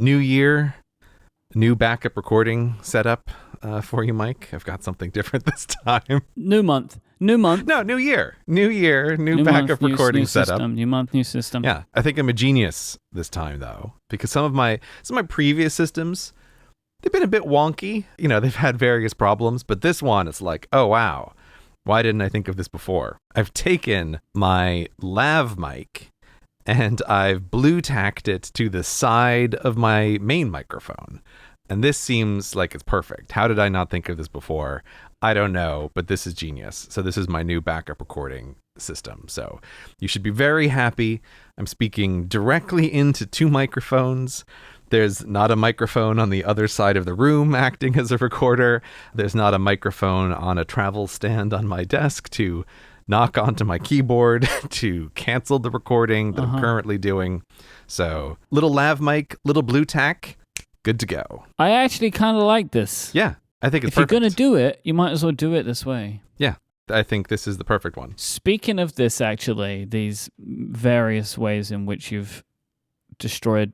New year, new backup recording setup for you, Myke. I've got something different this time. New month. No, new year, new backup month, recording new setup. System, new month, new system. Yeah, I think I'm a genius this time though, because some of my previous systems, they've been a bit wonky. You know, they've had various problems, but this one, it's like, oh wow, why didn't I think of this before? I've taken my lav mic and I've blue tacked it to the side of my main microphone. And this seems like it's perfect. How did I not think of this before? I don't know, but this is genius. So this is my new backup recording system. So you should be very happy. I'm speaking directly into two microphones. There's not a microphone on the other side of the room acting as a recorder. There's not a microphone on a travel stand on my desk to knock onto my keyboard to cancel the recording that I'm currently doing. So little lav mic, little blue tack, good to go. I actually kind of like this. Yeah, I think it's if perfect. You're going to do it, you might as well do it this way. Yeah, I think this is the perfect one. Speaking of this, actually, these various ways in which you've destroyed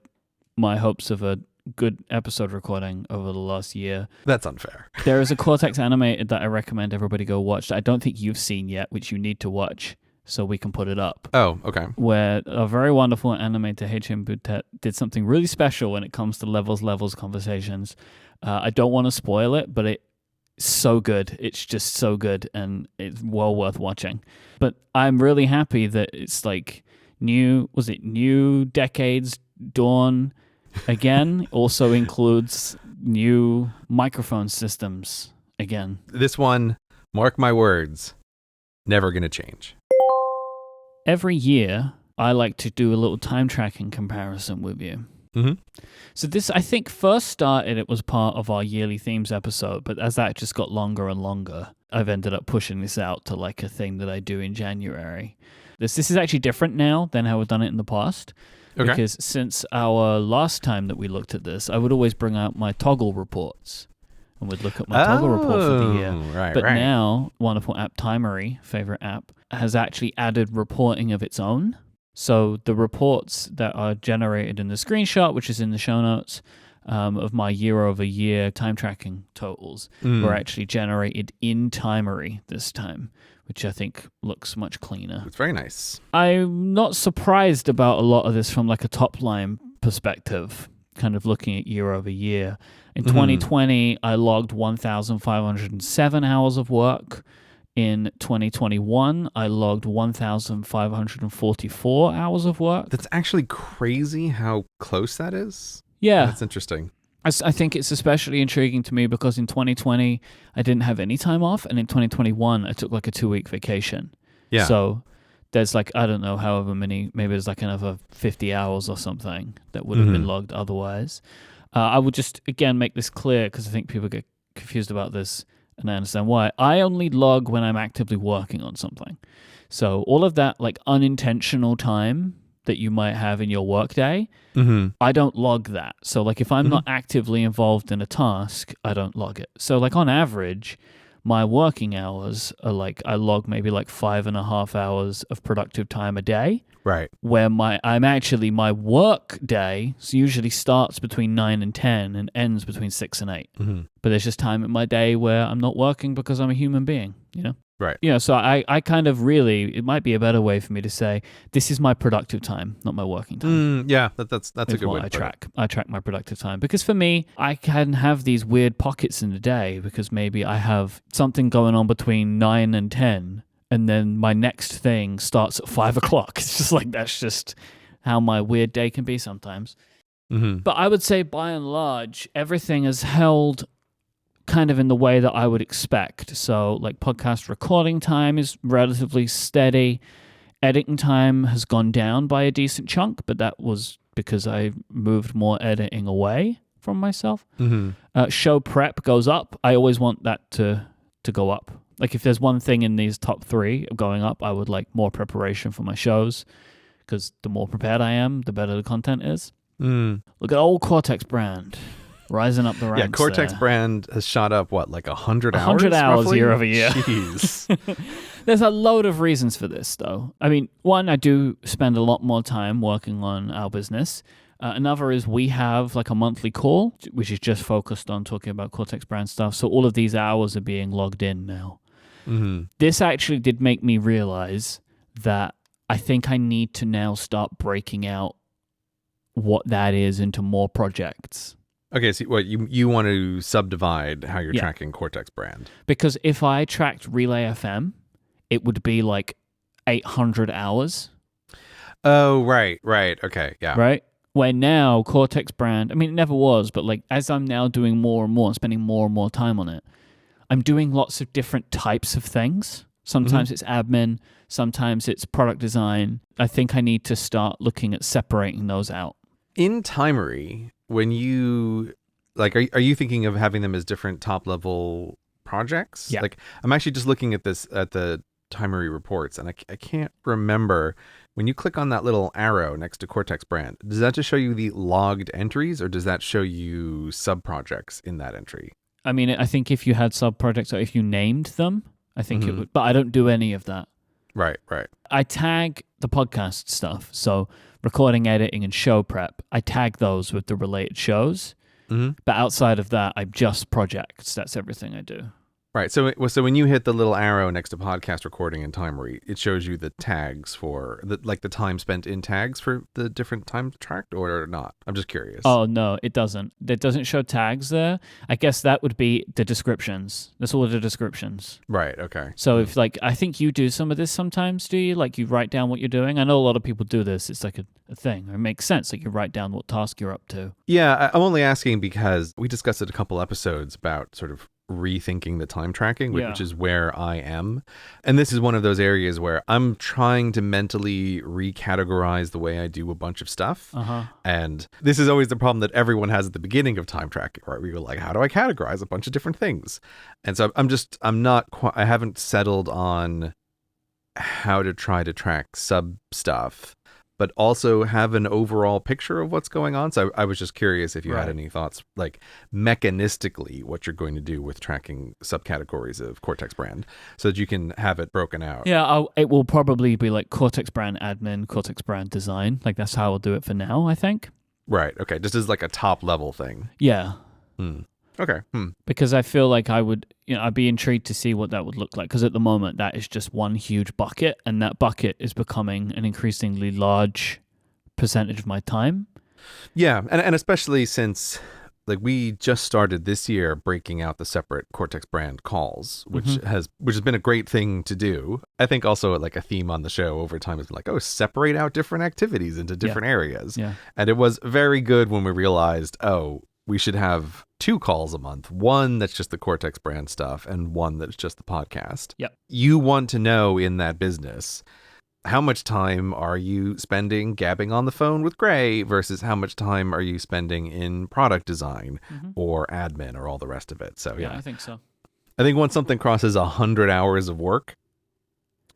my hopes of a good episode recording over the last year. That's unfair. There is a Cortex animated that I recommend everybody go watch that I don't think you've seen yet, which you need to watch so we can put it up. Oh, okay. Where a very wonderful animator, H.M. Boutet, did something really special when it comes to levels conversations. I don't want to spoil it, but it's so good. It's just so good, and it's well worth watching. But I'm really happy that it's like new Decades Dawn again. Also includes new microphone systems again. This one, mark my words, never going to change. Every year, I like to do a little time tracking comparison with you. Mm-hmm. So this, I think, first started, it was part of our yearly themes episode, but as that just got longer and longer, I've ended up pushing this out to like a thing that I do in January. This is actually different now than how we've done it in the past. Okay. Because since our last time that we looked at this, I would always bring out my toggle reports and would look at my toggle report for the year. But now, wonderful app Timery, favorite app, has actually added reporting of its own. So the reports that are generated in the screenshot, which is in the show notes, of my year-over-year time tracking totals were actually generated in Timery this time, which I think looks much cleaner. It's very nice. I'm not surprised about a lot of this from like a top-line perspective, kind of looking at year-over-year. In 2020, I logged 1,507 hours of work. In 2021, I logged 1,544 hours of work. That's actually crazy how close that is. Yeah. That's interesting. I think it's especially intriguing to me because in 2020, I didn't have any time off. And in 2021, I took like a 2-week vacation. Yeah. So there's like, I don't know, however many, maybe there's like another 50 hours or something that would have been logged otherwise. I would just, again, make this clear because I think people get confused about this. And I understand why. I only log when I'm actively working on something. So all of that like unintentional time that you might have in your workday, I don't log that. So like if I'm not actively involved in a task, I don't log it. So like on average, my working hours are like, I log maybe like 5.5 hours of productive time a day. Right. Where my work day usually starts between 9 and 10 and ends between 6 and 8. But there's just time in my day where I'm not working because I'm a human being, you know? Right. You know, so I kind of really, it might be a better way for me to say, this is my productive time, not my working time. Yeah, that's a good way to put it. I track my productive time. Because for me, I can have these weird pockets in the day because maybe I have something going on between 9 and 10. And then my next thing starts at 5 o'clock. It's just like, that's just how my weird day can be sometimes. But I would say by and large, everything is held kind of in the way that I would expect. So like podcast recording time is relatively steady. Editing time has gone down by a decent chunk, but that was because I moved more editing away from myself. Show prep goes up. I always want that to go up. Like if there's one thing in these top 3 going up, I would like more preparation for my shows because the more prepared I am, the better the content is. Look at old Cortex brand rising up the ranks. Yeah, Cortex brand has shot up, what, like 100 hours? 100 hours roughly? year over year. Jeez. There's a load of reasons for this, though. I mean, one, I do spend a lot more time working on our business. Another is we have like a monthly call, which is just focused on talking about Cortex brand stuff. So all of these hours are being logged in now. Mm-hmm. This actually did make me realize that I think I need to now start breaking out what that is into more projects. Okay, so what you want to subdivide how you're tracking Cortex brand. Because if I tracked Relay FM, it would be like 800 hours. Oh, right. Okay, yeah. Right? Where now Cortex brand, I mean, it never was, but like as I'm now doing more and more, spending more and more time on it, I'm doing lots of different types of things. Sometimes it's admin, sometimes it's product design. I think I need to start looking at separating those out. In Timery, when you like, are you thinking of having them as different top level projects? Yeah. Like, I'm actually just looking at the Timery reports, and I can't remember when you click on that little arrow next to Cortex brand. Does that just show you the logged entries, or does that show you sub projects in that entry? I mean, I think if you had sub projects or if you named them, I think it would. But I don't do any of that. Right. I tag the podcast stuff. So recording, editing, and show prep, I tag those with the related shows. Mm-hmm. But outside of that, I'm just projects. That's everything I do. Right. So when you hit the little arrow next to podcast recording and Timery, it shows you the tags for the time spent in tags for the different time tracked, or not? I'm just curious. Oh, no, it doesn't. It doesn't show tags there. I guess that would be the descriptions. That's all of the descriptions. Right. Okay. So if like, I think you do some of this sometimes, do you? Like you write down what you're doing? I know a lot of people do this. It's like a thing. It makes sense. Like you write down what task you're up to. Yeah. I'm only asking because we discussed it a couple episodes about sort of rethinking the time tracking, which is where I am. And this is one of those areas where I'm trying to mentally recategorize the way I do a bunch of stuff. And this is always the problem that everyone has at the beginning of time tracking, right? We go like, how do I categorize a bunch of different things? And so I haven't settled on how to try to track sub stuff, but also have an overall picture of what's going on. So I was just curious if you had any thoughts, like mechanistically, what you're going to do with tracking subcategories of Cortex brand so that you can have it broken out. Yeah, it will probably be like Cortex brand admin, Cortex brand design. Like that's how I'll do it for now, I think. Right. Okay. Just as like a top level thing. Yeah. Okay. Because I feel like I'd be intrigued to see what that would look like. Because at the moment, that is just one huge bucket, and that bucket is becoming an increasingly large percentage of my time. Yeah, and especially since like we just started this year breaking out the separate Cortex brand calls, which has been a great thing to do. I think also like a theme on the show over time has been like, separate out different activities into different areas. Yeah. And it was very good when we realized, we should have 2 calls a month. One that's just the Cortex brand stuff and one that's just the podcast. Yep. You want to know in that business, how much time are you spending gabbing on the phone with Gray versus how much time are you spending in product design or admin or all the rest of it? So yeah, I think so. I think once something crosses 100 hours of work,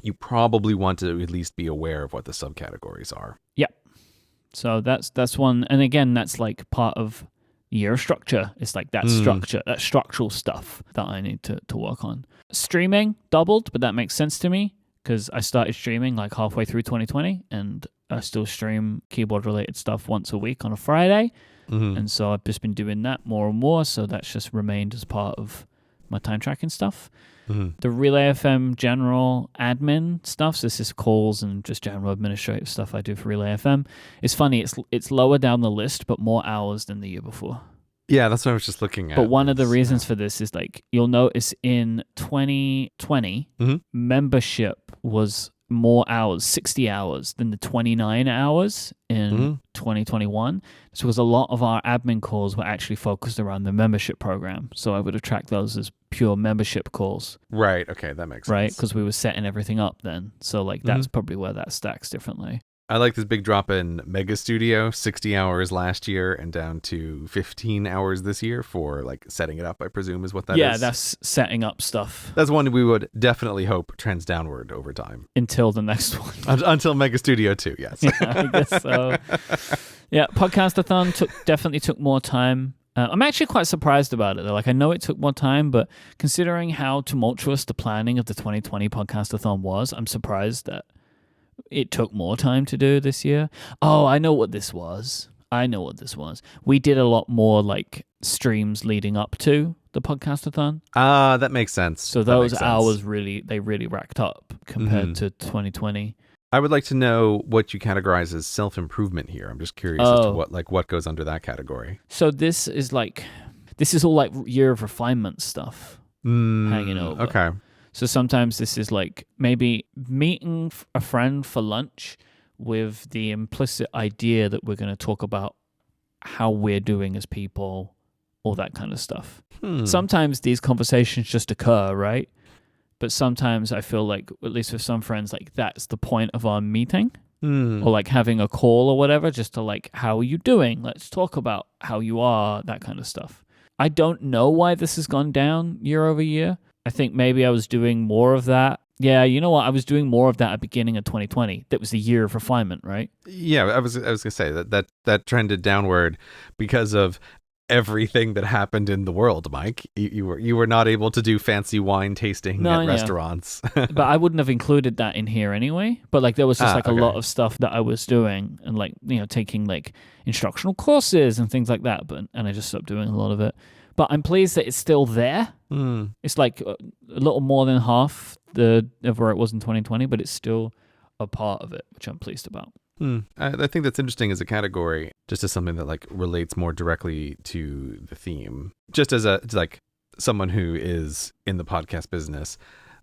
you probably want to at least be aware of what the subcategories are. Yep. So that's one. And again, that's like part of year structure. It's like that structure, that structural stuff that I need to work on. Streaming doubled, but that makes sense to me because I started streaming like halfway through 2020 and I still stream keyboard related stuff once a week on a Friday. And so I've just been doing that more and more. So that's just remained as part of my time tracking stuff. The Relay FM general admin stuff, so this is calls and just general administrative stuff I do for Relay FM. It's funny, it's lower down the list, but more hours than the year before. Yeah, that's what I was just looking at. But one of the reasons for this is like, you'll notice in 2020, membership was more hours, 60 hours than the 29 hours in 2021. So because a lot of our admin calls were actually focused around the membership program. So I would have tracked those as pure membership calls. Right. Okay. That makes sense. Right. Because we were setting everything up then. So like that's probably where that stacks differently. I like this big drop in Mega Studio, 60 hours last year and down to 15 hours this year for like setting it up, I presume is what that is. Yeah, that's setting up stuff. That's one we would definitely hope trends downward over time. Until the next one. Until Mega Studio 2, yes. Yeah, I guess so. Yeah, Podcastathon definitely took more time. I'm actually quite surprised about it though. Like I know it took more time, but considering how tumultuous the planning of the 2020 Podcastathon was, I'm surprised that it took more time to do this year. Oh, I know what this was. I know what this was. We did a lot more like streams leading up to the podcastathon. That makes sense. So those hours really racked up compared to 2020. I would like to know what you categorize as self-improvement here. I'm just curious as to what goes under that category. So this is all like year of refinement stuff hanging over. Okay. So sometimes this is like maybe meeting a friend for lunch with the implicit idea that we're going to talk about how we're doing as people, all that kind of stuff. Sometimes these conversations just occur, right? But sometimes I feel like, at least with some friends, like that's the point of our meeting or like having a call or whatever, just to like, how are you doing? Let's talk about how you are, that kind of stuff. I don't know why this has gone down year over year. I think maybe I was doing more of that. Yeah, you know what? I was doing more of that at the beginning of 2020. That was the year of refinement, right? Yeah, I was going to say that trended downward because of everything that happened in the world, Myke. You were not able to do fancy wine tasting at restaurants. But I wouldn't have included that in here anyway. But like there was just a lot of stuff that I was doing and like, you know, taking like instructional courses and things like that. And I just stopped doing a lot of it. But I'm pleased that it's still there. It's like a little more than half of where it was in 2020, but it's still a part of it, which I'm pleased about. I think that's interesting as a category, just as something that like relates more directly to the theme. Just as like someone who is in the podcast business,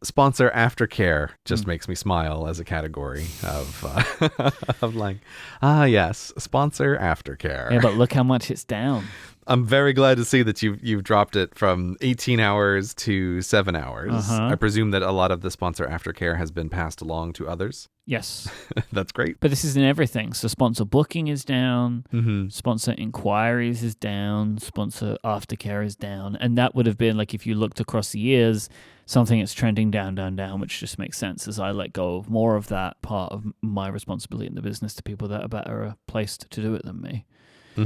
sponsor aftercare just makes me smile as a category of like, yes, sponsor aftercare. Yeah, but look how much it's down. I'm very glad to see that you've dropped it from 18 hours to 7 hours. I presume that a lot of the sponsor aftercare has been passed along to others. Yes. That's great. But this isn't everything. So sponsor booking is down, sponsor inquiries is down, sponsor aftercare is down. And that would have been like, if you looked across the years, something that's trending down, which just makes sense as I let go of more of that part of my responsibility in the business to people that are better placed to do it than me.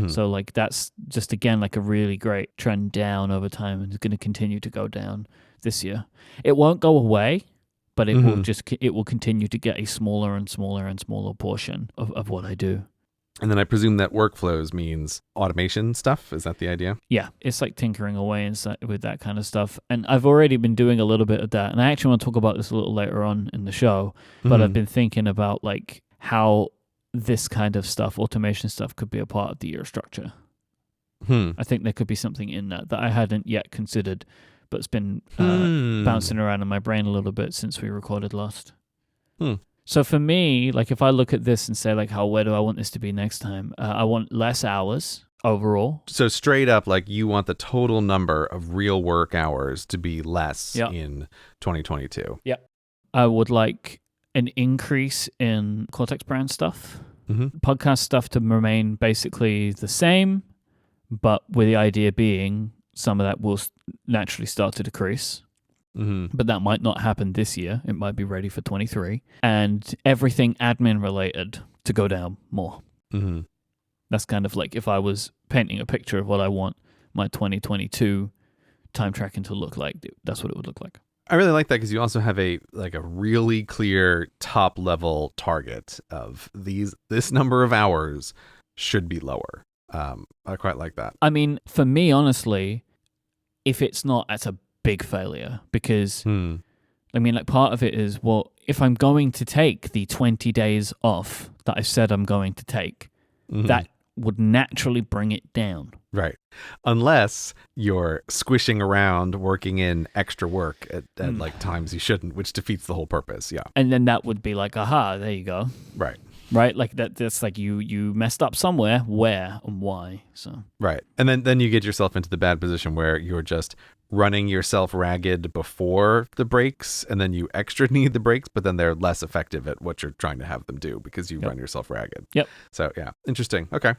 So like that's just again like a really great trend down over time, and it's going to continue to go down this year. It won't go away, but it will continue to get a smaller and smaller and smaller portion of what I do. And then I presume that workflows means automation stuff. Is that the idea? Yeah, it's like tinkering away with that kind of stuff. And I've already been doing a little bit of that. And I actually want to talk about this a little later on in the show. But I've been thinking about like how this kind of stuff, automation stuff, could be a part of the year structure. I think there could be something in that I hadn't yet considered, but it's been bouncing around in my brain a little bit since we recorded last. So for me, like if I look at this and say like, where do I want this to be next time? I want less hours overall. So straight up, like you want the total number of real work hours to be less in 2022. Yep. I would like an increase in Cortex brand stuff, podcast stuff to remain basically the same, but with the idea being some of that will naturally start to decrease. But that might not happen this year. It might be ready for 23. And everything admin related to go down more. That's kind of like if I was painting a picture of what I want my 2022 time tracking to look like, that's what it would look like. I really like that because you also have a really clear top level target of this number of hours should be lower. I quite like that. I mean, for me, honestly, if it's not, that's a big failure because I mean, like part of it is, well, if I'm going to take the 20 days off that I said I'm going to take, that would naturally bring it down. Right. Unless you're squishing around working in extra work at like times you shouldn't, which defeats the whole purpose. Yeah. And then that would be like, aha, there you go. Right. Right? Like that's like you messed up somewhere, where and why. So right. And then you get yourself into the bad position where you're just running yourself ragged before the breaks, and then you extra need the breaks, but then they're less effective at what you're trying to have them do because you run yourself ragged. Yep. So yeah, interesting. Okay.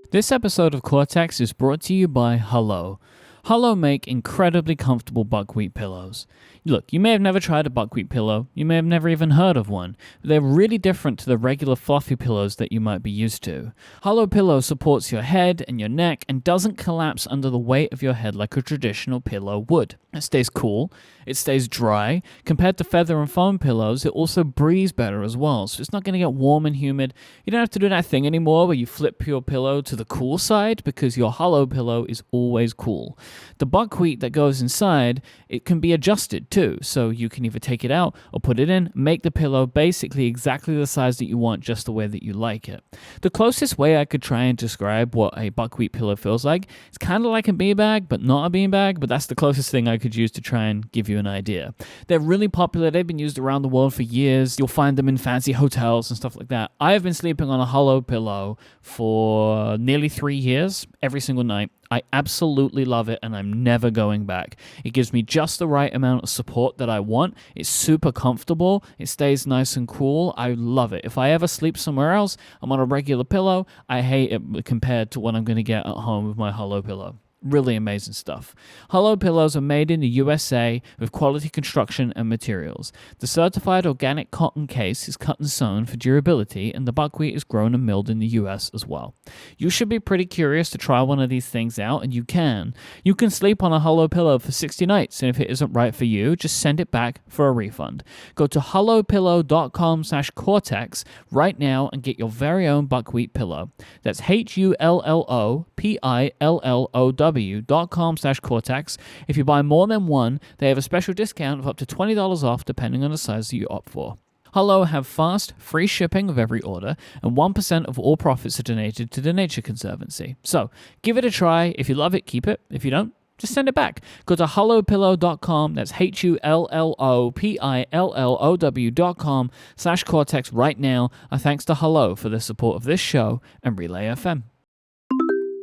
This episode of Cortex is brought to you by Hello. Hollow make incredibly comfortable buckwheat pillows. Look, you may have never tried a buckwheat pillow. You may have never even heard of one. But they're really different to the regular fluffy pillows that you might be used to. Hollow pillow supports your head and your neck and doesn't collapse under the weight of your head like a traditional pillow would. It stays cool. It stays dry. Compared to feather and foam pillows, it also breathes better as well. So it's not going to get warm and humid. You don't have to do that thing anymore where you flip your pillow to the cool side because your hollow pillow is always cool. The buckwheat that goes inside, it can be adjusted too. So you can either take it out or put it in, make the pillow basically exactly the size that you want, just the way that you like it. The closest way I could try and describe what a buckwheat pillow feels like, it's kind of like a beanbag, but not a beanbag, but that's the closest thing I could use to try and give you an idea. They're really popular. They've been used around the world for years. You'll find them in fancy hotels and stuff like that. I have been sleeping on a hollow pillow for nearly 3 years, every single night. I absolutely love it, and I'm never going back. It gives me just the right amount of support that I want. It's super comfortable. It stays nice and cool. I love it. If I ever sleep somewhere else, I'm on a regular pillow. I hate it compared to what I'm going to get at home with my hollow pillow. Really amazing stuff. Hollow pillows are made in the USA with quality construction and materials. The certified organic cotton case is cut and sewn for durability, and the buckwheat is grown and milled in the US as well. You should be pretty curious to try one of these things out, and you can. You can sleep on a hollow pillow for 60 nights, and if it isn't right for you, just send it back for a refund. Go to hollowpillow.com/Cortex right now and get your very own buckwheat pillow. That's HULLOPILLOW.com/Cortex. If you buy more than one, they have a special discount of up to $20 off depending on the size that you opt for. Hollow have fast, free shipping of every order, and 1% of all profits are donated to the Nature Conservancy. So, give it a try. If you love it, keep it. If you don't, just send it back. Go to hollowpillow.com, that's HULLOPILLOW.com/Cortex right now. And thanks to Hello for the support of this show and Relay FM.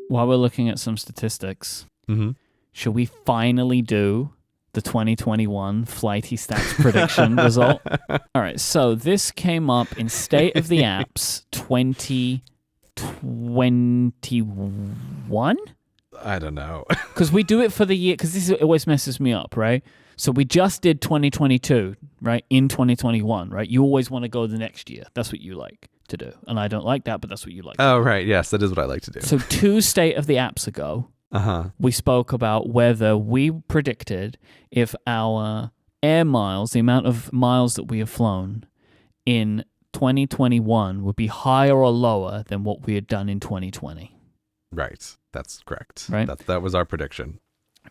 While we're looking at some statistics, should we finally do the 2021 Flighty Stats prediction result? All right, so this came up in State of the Apps 2021? I don't know. Because we do it for the year, because this always messes me up, right? So we just did 2022, right, in 2021, right? You always want to go the next year. That's what you like to do. And I don't like that, but that's what you like to do. Oh, right. Yes, that is what I like to do. So 2 State of the Apps ago, we spoke about whether we predicted if our air miles, the amount of miles that we have flown in 2021 would be higher or lower than what we had done in 2020. Right. That's correct. Right. That was our prediction.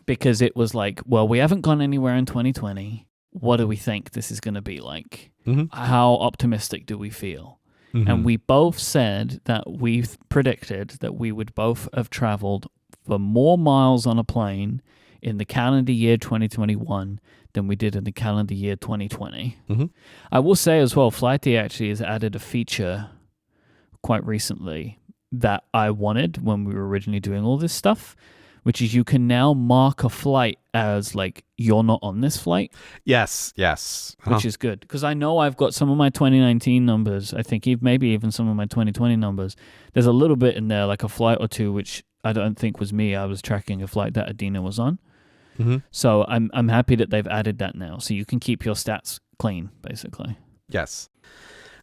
Because it was like, well, we haven't gone anywhere in 2020. What do we think this is going to be like? How optimistic do we feel? And we both said that we predicted that we would both have traveled for more miles on a plane in the calendar year 2021 than we did in the calendar year 2020. I will say as well, Flighty actually has added a feature quite recently that I wanted when we were originally doing all this stuff, which is you can now mark a flight as like, you're not on this flight. Yes. Which is good. Because I know I've got some of my 2019 numbers, I think maybe even some of my 2020 numbers. There's a little bit in there, like a flight or two, which I don't think was me. I was tracking a flight that Adina was on. So I'm happy that they've added that now. So you can keep your stats clean, basically. Yes.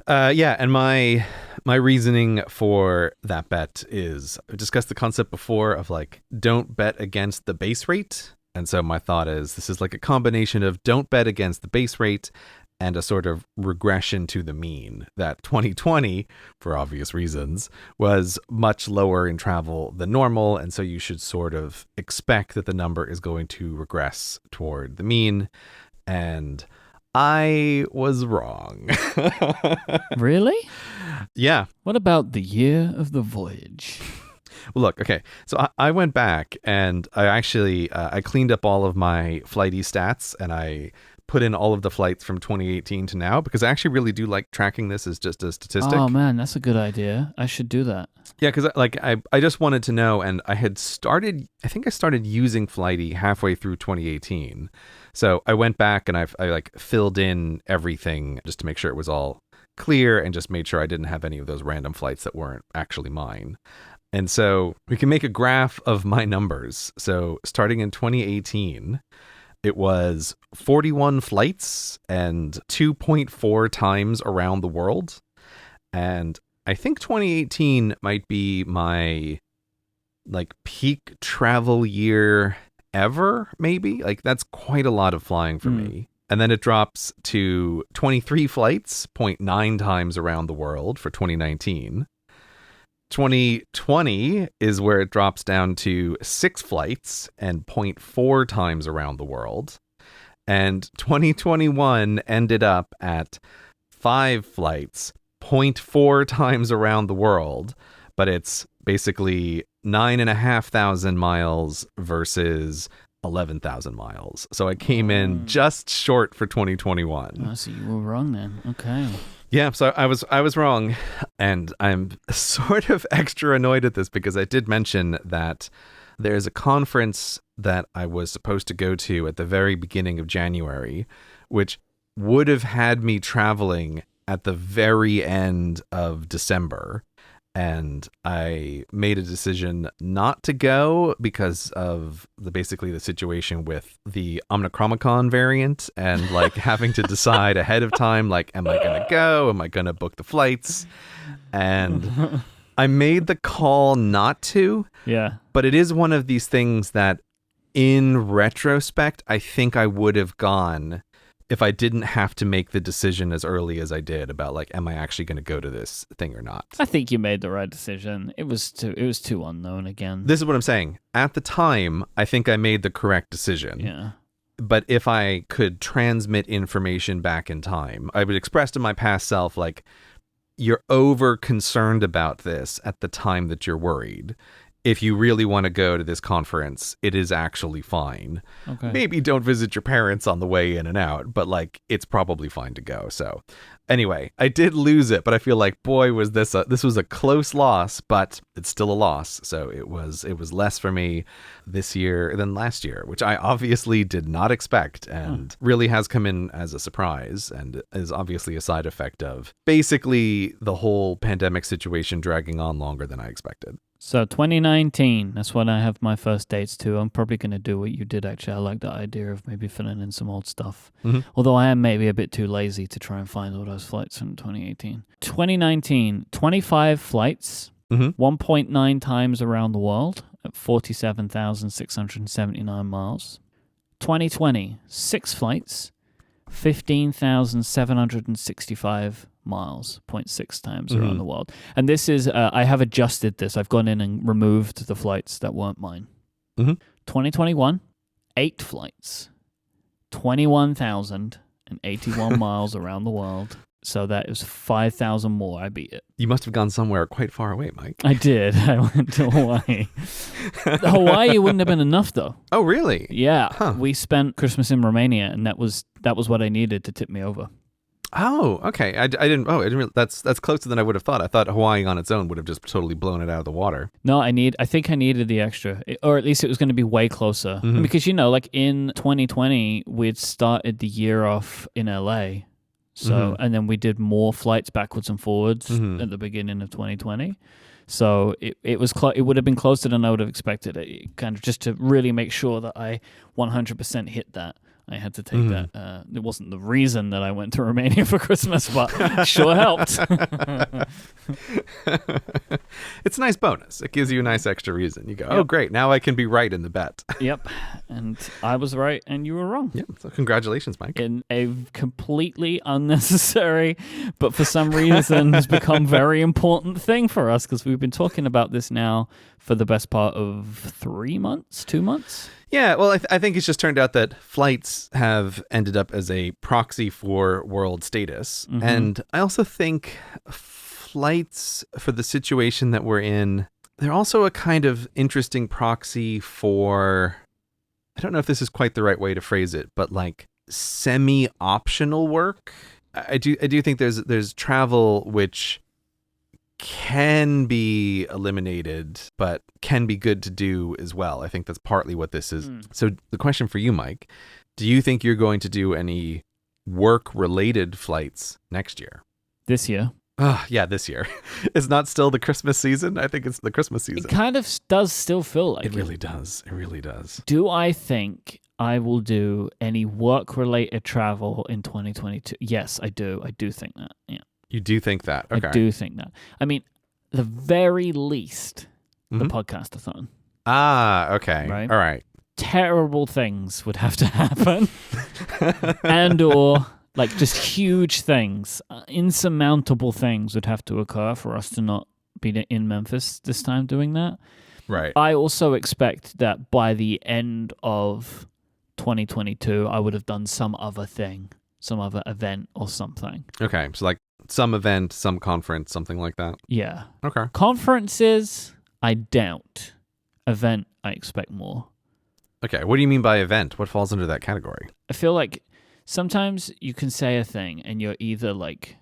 And my reasoning for that bet is, I've discussed the concept before of like, don't bet against the base rate. And so my thought is this is like a combination of don't bet against the base rate and a sort of regression to the mean, that 2020, for obvious reasons, was much lower in travel than normal. And so you should sort of expect that the number is going to regress toward the mean. And I was wrong. Really? Yeah. What about the year of the voyage? Well, look, okay. So I went back and I actually, I cleaned up all of my flighty stats and I put in all of the flights from 2018 to now, because I actually really do like tracking this as just a statistic. Oh man, that's a good idea. I should do that. Yeah, because like I just wanted to know, and I started using Flighty halfway through 2018. So I went back and I like filled in everything just to make sure it was all clear and just made sure I didn't have any of those random flights that weren't actually mine. And so we can make a graph of my numbers. So starting in 2018, it was 41 flights and 2.4 times around the world. And I think 2018 might be my like peak travel year ever, maybe. Like that's quite a lot of flying for me. And then it drops to 23 flights, 0.9 times around the world for 2019. 2020 is where it drops down to 6 flights and 0.4 times around the world. And 2021 ended up at 5 flights, 0.4 times around the world. But it's basically 9,500 miles versus 11,000 miles. So I came in just short for 2021. Oh, so you were wrong then. Okay. Yeah, so I was wrong, and I'm sort of extra annoyed at this because I did mention that there's a conference that I was supposed to go to at the very beginning of January, which would have had me traveling at the very end of December. And I made a decision not to go because of basically the situation with the Omicron variant and like having to decide ahead of time, like, am I going to go? Am I going to book the flights? And I made the call not to. Yeah. But it is one of these things that in retrospect, I think I would have gone if I didn't have to make the decision as early as I did about like, am I actually going to go to this thing or not? I think you made the right decision. It was too unknown again. This is what I'm saying. At the time, I think I made the correct decision. Yeah. But if I could transmit information back in time, I would express to my past self, like, you're over concerned about this at the time that you're worried. If you really want to go to this conference, it is actually fine. Okay. Maybe don't visit your parents on the way in and out, but like it's probably fine to go. So anyway, I did lose it, but I feel like, boy, was this was a close loss, but it's still a loss. So it was less for me this year than last year, which I obviously did not expect and really has come in as a surprise and is obviously a side effect of basically the whole pandemic situation dragging on longer than I expected. So 2019, that's when I have my first dates too. I'm probably going to do what you did actually. I like that idea of maybe filling in some old stuff. Mm-hmm. Although I am maybe a bit too lazy to try and find all those flights from 2018. 2019, 25 flights, 1.9 times around the world at 47,679 miles. 2020, 6 flights, 15,765 miles, 0.6 times around the world. And this is, I have adjusted this. I've gone in and removed the flights that weren't mine. 2021, 8 flights, 21,081 miles around the world. So that is 5,000 more. I beat it. You must have gone somewhere quite far away, Myke. I did. I went to Hawaii. Hawaii wouldn't have been enough, though. Oh, really? Yeah. Huh. We spent Christmas in Romania, and that was what I needed to tip me over. Oh, okay. I didn't. That's closer than I would have thought. I thought Hawaii on its own would have just totally blown it out of the water. No, I think I needed the extra, or at least it was going to be way closer. Because, like in 2020, we'd started the year off in LA. So, and then we did more flights backwards and forwards at the beginning of 2020. So it was it would have been closer than I would have expected. It kind of just to really make sure that I 100% hit that. I had to take that. It wasn't the reason that I went to Romania for Christmas, but sure helped. It's a nice bonus. It gives you a nice extra reason. You go, oh, great. Now I can be right in the bet. Yep. And I was right and you were wrong. Yeah. So congratulations, Myke. In a completely unnecessary, but for some reason has become very important thing for us because we've been talking about this now for the best part of 3 months, 2 months. Yeah, well, I think it's just turned out that flights have ended up as a proxy for world status. And I also think flights, for the situation that we're in, they're also a kind of interesting proxy for, I don't know if this is quite the right way to phrase it, but like semi-optional work. I do think there's travel which can be eliminated, but can be good to do as well. I think that's partly what this is. So the question for you, Myke, do you think you're going to do any work-related flights next year? This year? Yeah, this year. It's not still the Christmas season. I think it's the Christmas season. It kind of does still feel like It really does. It really does. Do I think I will do any work-related travel in 2022? Yes, I do. I do think that. Yeah. You do think that? Okay. I do think that. I mean, the very least, the podcastathon. Ah, okay. Right? All right. Terrible things would have to happen. And or like just huge things, insurmountable things would have to occur for us to not be in Memphis this time doing that. Right. I also expect that by the end of 2022, I would have done some other thing, some other event or something. Okay. So like some event, some conference, something like that. Yeah. Okay. Conferences, I doubt. Event, I expect more. Okay. What do you mean by event? What falls under that category? I feel like sometimes you can say a thing and you're either like,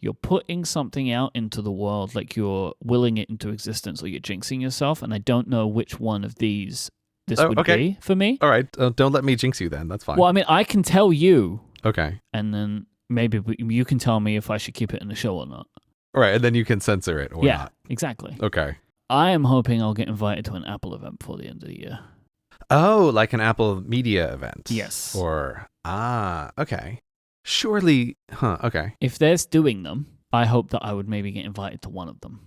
you're putting something out into the world, like you're willing it into existence, or you're jinxing yourself. And I don't know which one of these this would be for me. All right. Don't let me jinx you then. That's fine. Well, I mean, I can tell you. Okay. And then maybe you can tell me if I should keep it in the show or not. All right. And then you can censor it or not. Exactly. Okay. I am hoping I'll get invited to an Apple event before the end of the year. Oh, like an Apple Media event. Yes. Okay. Surely, okay. If they're doing them, I hope that I would maybe get invited to one of them.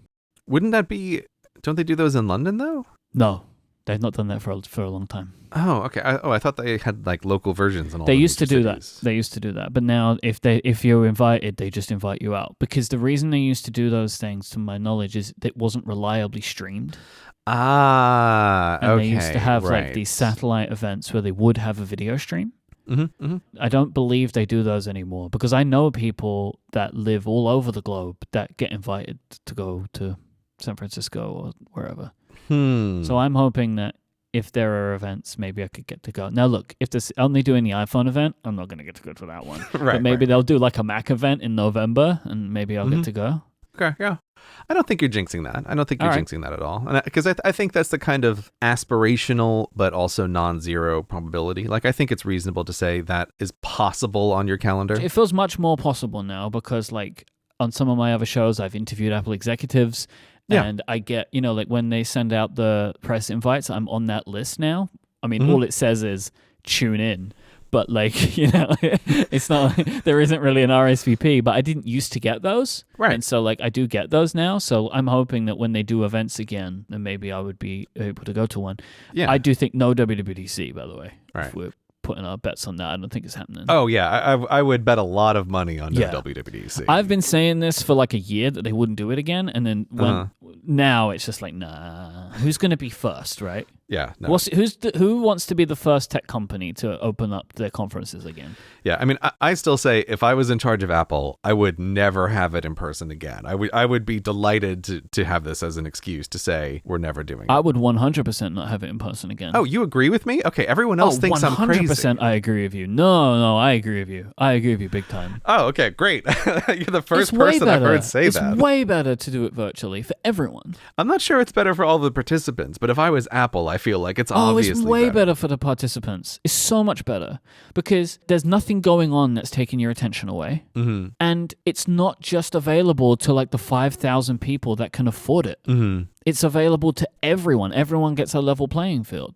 Wouldn't that be, don't they do those in London though? No, they've not done that for a long time. Oh, okay. I thought they had like local versions and all. They used to do cities. that. They used to do that. But now if you're invited, they just invite you out. Because the reason they used to do those things, to my knowledge, is it wasn't reliably streamed. And they used to have like these satellite events where they would have a video stream. I don't believe they do those anymore, because I know people that live all over the globe that get invited to go to San Francisco or wherever. So I'm hoping that if there are events, maybe I could get to go. Now, look, if there's only doing the iPhone event, I'm not going to get to go to that one. But maybe they'll do like a Mac event in November, and maybe I'll get to go. Okay, yeah. I don't think you're jinxing that. I don't think you're jinxing that at all. Because I think that's the kind of aspirational but also non-zero probability. Like, I think it's reasonable to say that is possible on your calendar. It feels much more possible now because, like, on some of my other shows, I've interviewed Apple executives. Yeah. And I get, like when they send out the press invites, I'm on that list now. I mean, all it says is tune in. But like, it's not, there isn't really an RSVP, but I didn't used to get those. Right. And so like I do get those now. So I'm hoping that when they do events again, then maybe I would be able to go to one. Yeah. I do think no WWDC, by the way. Right. If we're putting our bets on that, I don't think it's happening. Oh, yeah. I would bet a lot of money on no WWDC. I've been saying this for like a year that they wouldn't do it again. And then now it's just like, nah, who's going to be first, right? Yeah. No. Who wants to be the first tech company to open up their conferences again? Yeah, I mean, I still say if I was in charge of Apple, I would never have it in person again. I would be delighted to have this as an excuse to say we're never doing it. I would 100% not have it in person again. Oh, you agree with me? Okay, everyone else thinks I'm crazy. 100% I agree with you. No, I agree with you. I agree with you big time. Oh, okay, great. You're the first person I've heard say that. It's way better to do it virtually for everyone. I'm not sure it's better for all the participants, but if I was Apple, I feel like it's obviously it's way better for the participants. It's so much better because there's nothing going on that's taking your attention away. And it's not just available to like the 5,000 people that can afford it. It's available to everyone. Everyone gets a level playing field.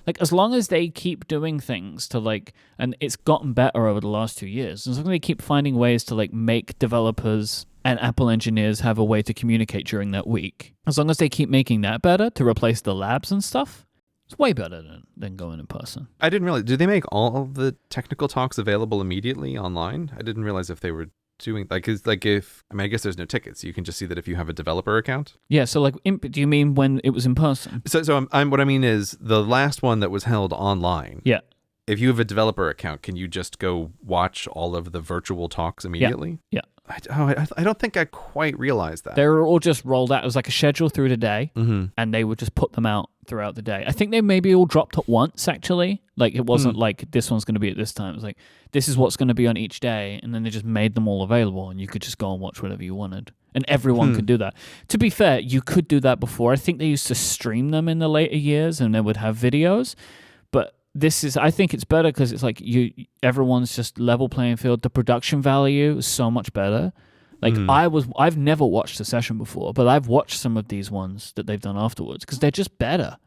Like, as long as they keep doing things to like, and it's gotten better over the last 2 years, as long as they keep finding ways to like make developers and Apple engineers have a way to communicate during that week, as long as they keep making that better to replace the labs and stuff, it's way better than going in person. I didn't realize, do they make all of the technical talks available immediately online? I didn't realize if they were doing, I guess there's no tickets. You can just see that if you have a developer account. Yeah, so like, do you mean when it was in person? So what I mean is the last one that was held online. Yeah. If you have a developer account, can you just go watch all of the virtual talks immediately? Yeah. I don't think I quite realized that. They were all just rolled out. It was like a schedule through the day, and they would just put them out throughout the day. I think they maybe all dropped at once, actually. Like, it wasn't like this one's going to be at this time. It was like, this is what's going to be on each day, and then they just made them all available, and you could just go and watch whatever you wanted. And everyone could do that. To be fair, you could do that before. I think they used to stream them in the later years, and they would have videos. But I think it's better because it's like everyone's just level playing field. The production value is so much better. Like I've never watched a session before, but I've watched some of these ones that they've done afterwards because they're just better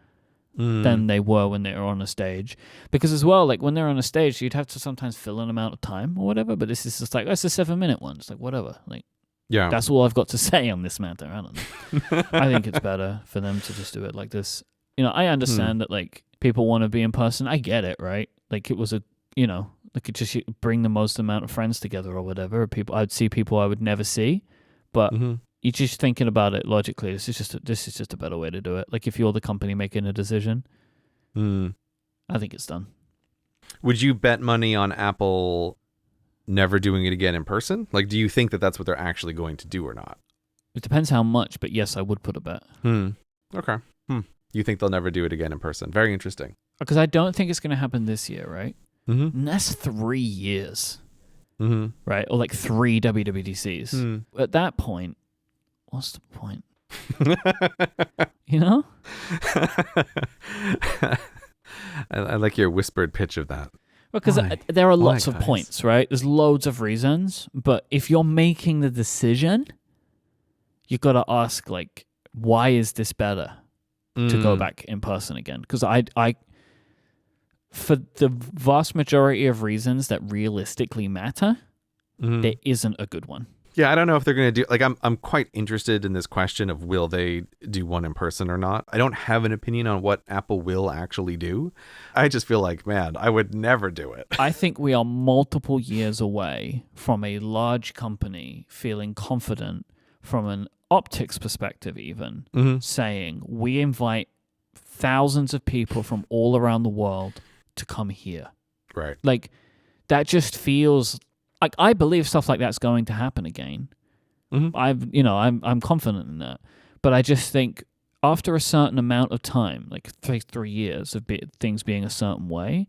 than they were when they were on a stage. Because as well, like when they're on a stage, you'd have to sometimes fill an amount of time or whatever. But this is just like, it's a 7-minute one. It's like, whatever. Like, Yeah. that's all I've got to say on this matter. I don't know. I think it's better for them to just do it like this. You know, I understand that like people want to be in person. I get it, right? Like it was like it just bring the most amount of friends together or whatever. I'd see people I would never see, but you're just thinking about it logically. This is just a better way to do it. Like if you're the company making a decision, I think it's done. Would you bet money on Apple never doing it again in person? Like, do you think that that's what they're actually going to do or not? It depends how much, but yes, I would put a bet. Okay. You think they'll never do it again in person? Very interesting. Because I don't think it's going to happen this year, right? Mm-hmm. And that's 3 years, right? Or like 3 WWDCs. At that point, what's the point? You know? I like your whispered pitch of that. Because there are lots of guys? points, right? There's loads of reasons. But if you're making the decision, you've got to ask, like, why is this better to go back in person again? Because I, for the vast majority of reasons that realistically matter, there isn't a good one. Yeah, I don't know if they're going to do, like, I'm quite interested in this question of will they do one in person or not. I don't have an opinion on what Apple will actually do. I just feel like, man, I would never do it. I think we are multiple years away from a large company feeling confident from an optics perspective even, saying we invite thousands of people from all around the world to come here. Right. Like, that just feels... Like, I believe stuff like that's going to happen again. I'm confident in that. But I just think after a certain amount of time, like 3 years of things being a certain way,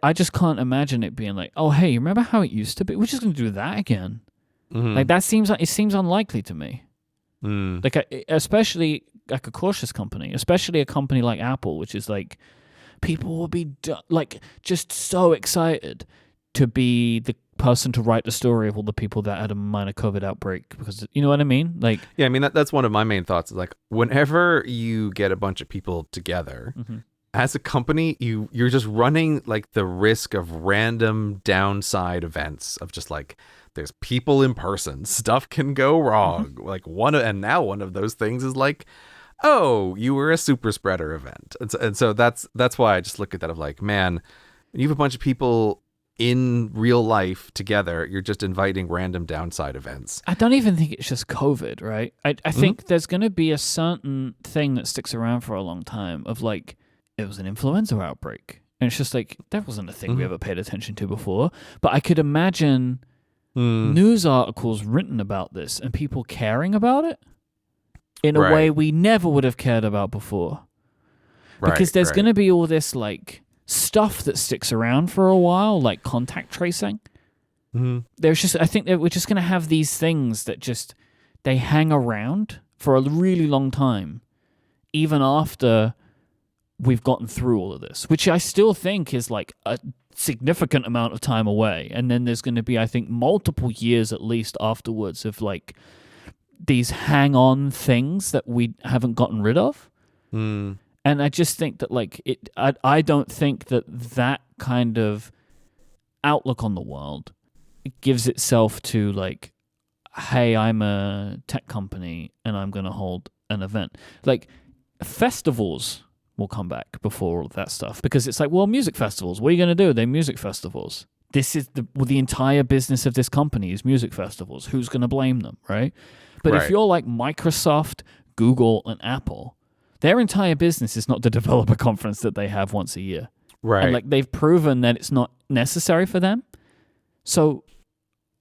I just can't imagine it being like, oh, hey, remember how it used to be? We're just going to do that again. Like, it seems unlikely to me. Like, especially like a cautious company, especially a company like Apple, which is like, people will be like just so excited to be the person to write the story of all the people that had a minor COVID outbreak, because you know what I mean? Like, yeah, I mean, that's one of my main thoughts is like, whenever you get a bunch of people together as a company, you're just running like the risk of random downside events of just like, there's people in person, stuff can go wrong. Like one of those things is like, oh, you were a super spreader event. And so that's why I just look at that of like, man, you have a bunch of people in real life together, you're just inviting random downside events. I don't even think it's just COVID, right? I think there's going to be a certain thing that sticks around for a long time of like, it was an influenza outbreak. And it's just like, that wasn't a thing we ever paid attention to before. But I could imagine news articles written about this and people caring about it in a way we never would have cared about before. Because there's going to be all this like stuff that sticks around for a while, like contact tracing. There's just, I think that we're just going to have these things that just, they hang around for a really long time, even after we've gotten through all of this, which I still think is like a significant amount of time away. And then there's going to be, I think, multiple years at least afterwards of like these hang-on things that we haven't gotten rid of. And I just think that, like, I don't think that kind of outlook on the world gives itself to, like, hey, I'm a tech company and I'm going to hold an event. Like, festivals will come back before all of that stuff because it's like, well, music festivals, what are you going to do? They're music festivals. This is the entire business of this company is music festivals. Who's going to blame them, right? But if you're like Microsoft, Google, and Apple, their entire business is not the developer conference that they have once a year. Right. And like they've proven that it's not necessary for them. So,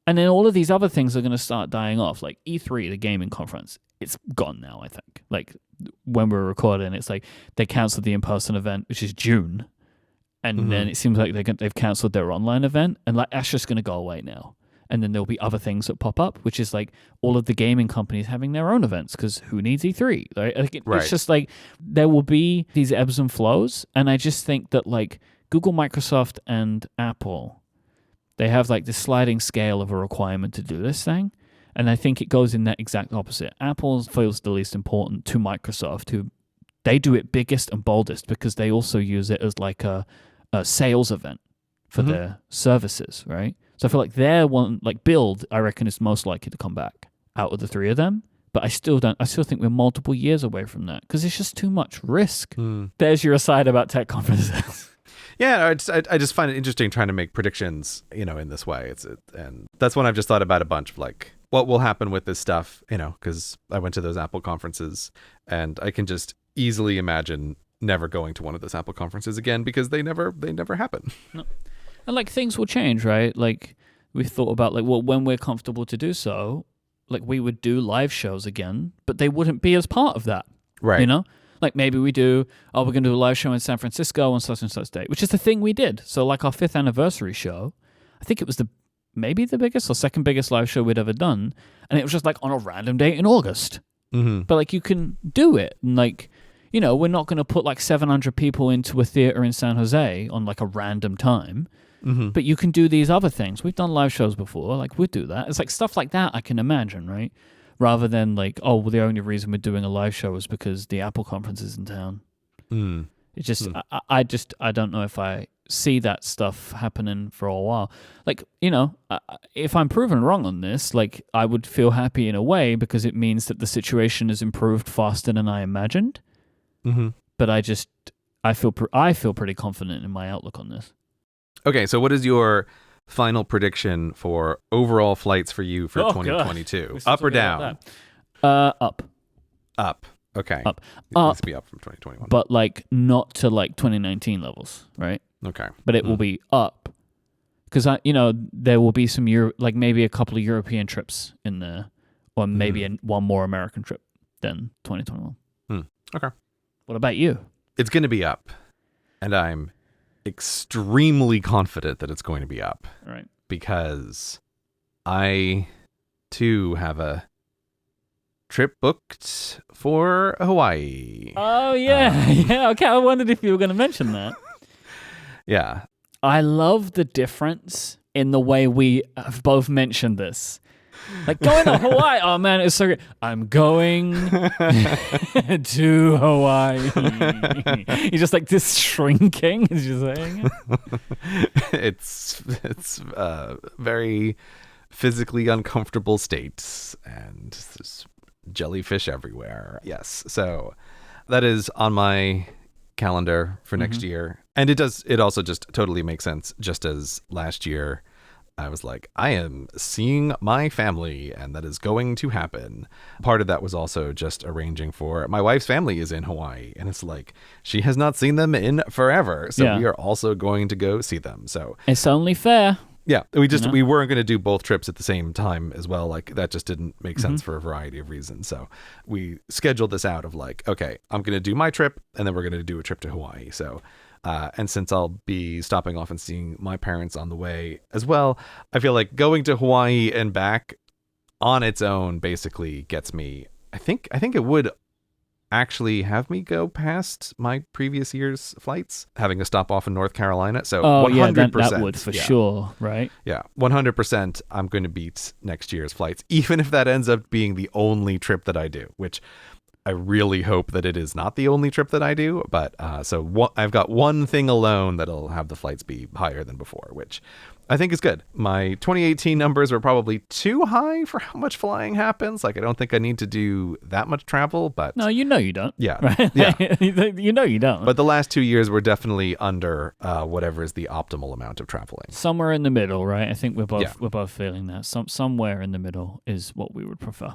and then all of these other things are going to start dying off. Like E3, the gaming conference, it's gone now, I think. Like when we're recording, it's like they canceled the in-person event, which is June. And then it seems like they've canceled their online event. And like that's just going to go away now. And then there'll be other things that pop up, which is like all of the gaming companies having their own events because who needs E3? Right? It's just like there will be these ebbs and flows. And I just think that like Google, Microsoft, and Apple, They have like this sliding scale of a requirement to do this thing. And I think it goes in that exact opposite. Apple feels the least important to Microsoft, who they do it biggest and boldest because they also use it as like a sales event for their services, right? So I feel like their one, like Build, I reckon is most likely to come back out of the three of them. But I still think we're multiple years away from that because it's just too much risk. There's your aside about tech conferences. Yeah, I just find it interesting trying to make predictions, in this way. And that's when I've just thought about a bunch of like what will happen with this stuff, because I went to those Apple conferences and I can just easily imagine never going to one of those Apple conferences again because they never happen. No. And like things will change, right? Like we've thought about like, well, when we're comfortable to do so, like we would do live shows again, but they wouldn't be as part of that. Right. Like maybe we're going to do a live show in San Francisco on such and such date, which is the thing we did. So like our 5th anniversary show, I think it was maybe the biggest or second biggest live show we'd ever done. And it was just like on a random date in August. Mm-hmm. But like you can do it. And like, we're not going to put like 700 people into a theater in San Jose on like a random time. Mm-hmm. But you can do these other things. We've done live shows before. Like we'd do that. It's like stuff like that I can imagine, right? Rather than like, oh, well, the only reason we're doing a live show is because the Apple conference is in town. It's just, I don't know if I see that stuff happening for a while. Like, if I'm proven wrong on this, like I would feel happy in a way because it means that the situation has improved faster than I imagined. Mm-hmm. But I feel pretty confident in my outlook on this. Okay, so what is your final prediction for overall flights for you for 2022? Up or down? Up. Up. Okay. Up. It needs to be up from 2021. But like not to like 2019 levels, right? Okay. But it will be up because there will be some like maybe a couple of European trips in there, or maybe one more American trip than 2021. Okay. What about you? It's going to be up, and I'm extremely confident that it's going to be up. Right. Because I too have a trip booked for Hawaii. Oh yeah. Yeah, okay. I wondered if you were going to mention that. Yeah. I love the difference in the way we have both mentioned this. Like going to Hawaii. Oh man, it's so great. I'm going to Hawaii. You're just like this shrinking as you're saying it. It's very physically uncomfortable state and there's jellyfish everywhere. Yes. So that is on my calendar for next year. And it also just totally makes sense, just as last year I was like, I am seeing my family, and that is going to happen. Part of that was also just arranging for my wife's family is in Hawaii, and it's like she has not seen them in forever, so we are also going to go see them. So it's only fair. Yeah, we weren't going to do both trips at the same time as well. Like that just didn't make sense for a variety of reasons. So we scheduled this out of like, okay, I'm going to do my trip, and then we're going to do a trip to Hawaii. So. And since I'll be stopping off and seeing my parents on the way as well, I feel like going to Hawaii and back on its own basically gets me. I think it would actually have me go past my previous year's flights, having a stop off in North Carolina. So 100%, that would for sure, right? Yeah, 100%. I'm going to beat next year's flights, even if that ends up being the only trip that I do, which. I really hope that it is not the only trip that I do, but I've got one thing alone that'll have the flights be higher than before, which I think is good. My 2018 numbers were probably too high for how much flying happens. Like, I don't think I need to do that much travel, but... No, you don't. Yeah. Right? Yeah. you don't. But the last 2 years were definitely under whatever is the optimal amount of traveling. Somewhere in the middle, right? I think we're both feeling that. Somewhere in the middle is what we would prefer.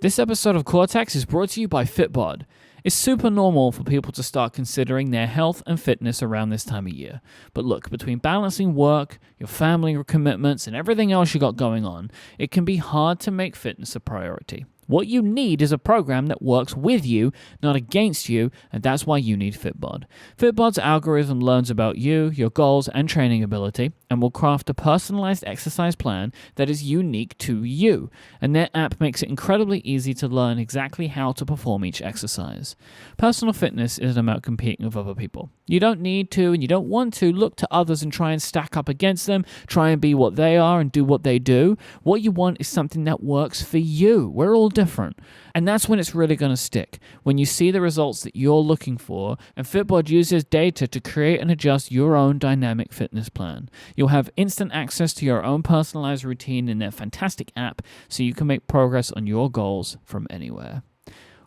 This episode of Cortex is brought to you by Fitbod. It's super normal for people to start considering their health and fitness around this time of year. But look, between balancing work, your family commitments, and everything else you got going on, it can be hard to make fitness a priority. What you need is a program that works with you, not against you, and that's why you need Fitbod. Fitbod's algorithm learns about you, your goals, and training ability, and will craft a personalized exercise plan that is unique to you. And their app makes it incredibly easy to learn exactly how to perform each exercise. Personal fitness isn't about competing with other people. You don't need to, and you don't want to, look to others and try and stack up against them, try and be what they are and do what they do. What you want is something that works for you. We're all different. And that's when it's really going to stick. When you see the results that you're looking for, and Fitbod uses data to create and adjust your own dynamic fitness plan. You'll have instant access to your own personalized routine in their fantastic app, so you can make progress on your goals from anywhere.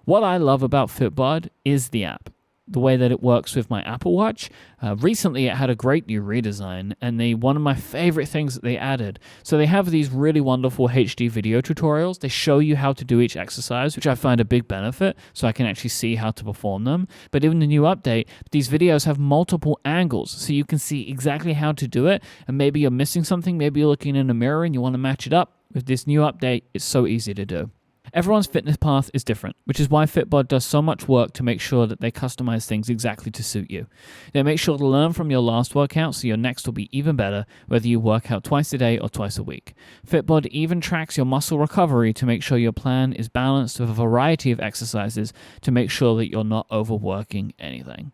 What I love about Fitbod is the app. The way that it works with my Apple Watch. Recently, it had a great new redesign, and one of my favorite things that they added. So they have these really wonderful HD video tutorials. They show you how to do each exercise, which I find a big benefit, so I can actually see how to perform them. But in the new update, these videos have multiple angles, so you can see exactly how to do it, and maybe you're missing something, maybe you're looking in a mirror and you want to match it up. With this new update, it's so easy to do. Everyone's fitness path is different, which is why Fitbod does so much work to make sure that they customize things exactly to suit you. They make sure to learn from your last workout so your next will be even better, whether you work out twice a day or twice a week. Fitbod even tracks your muscle recovery to make sure your plan is balanced with a variety of exercises to make sure that you're not overworking anything.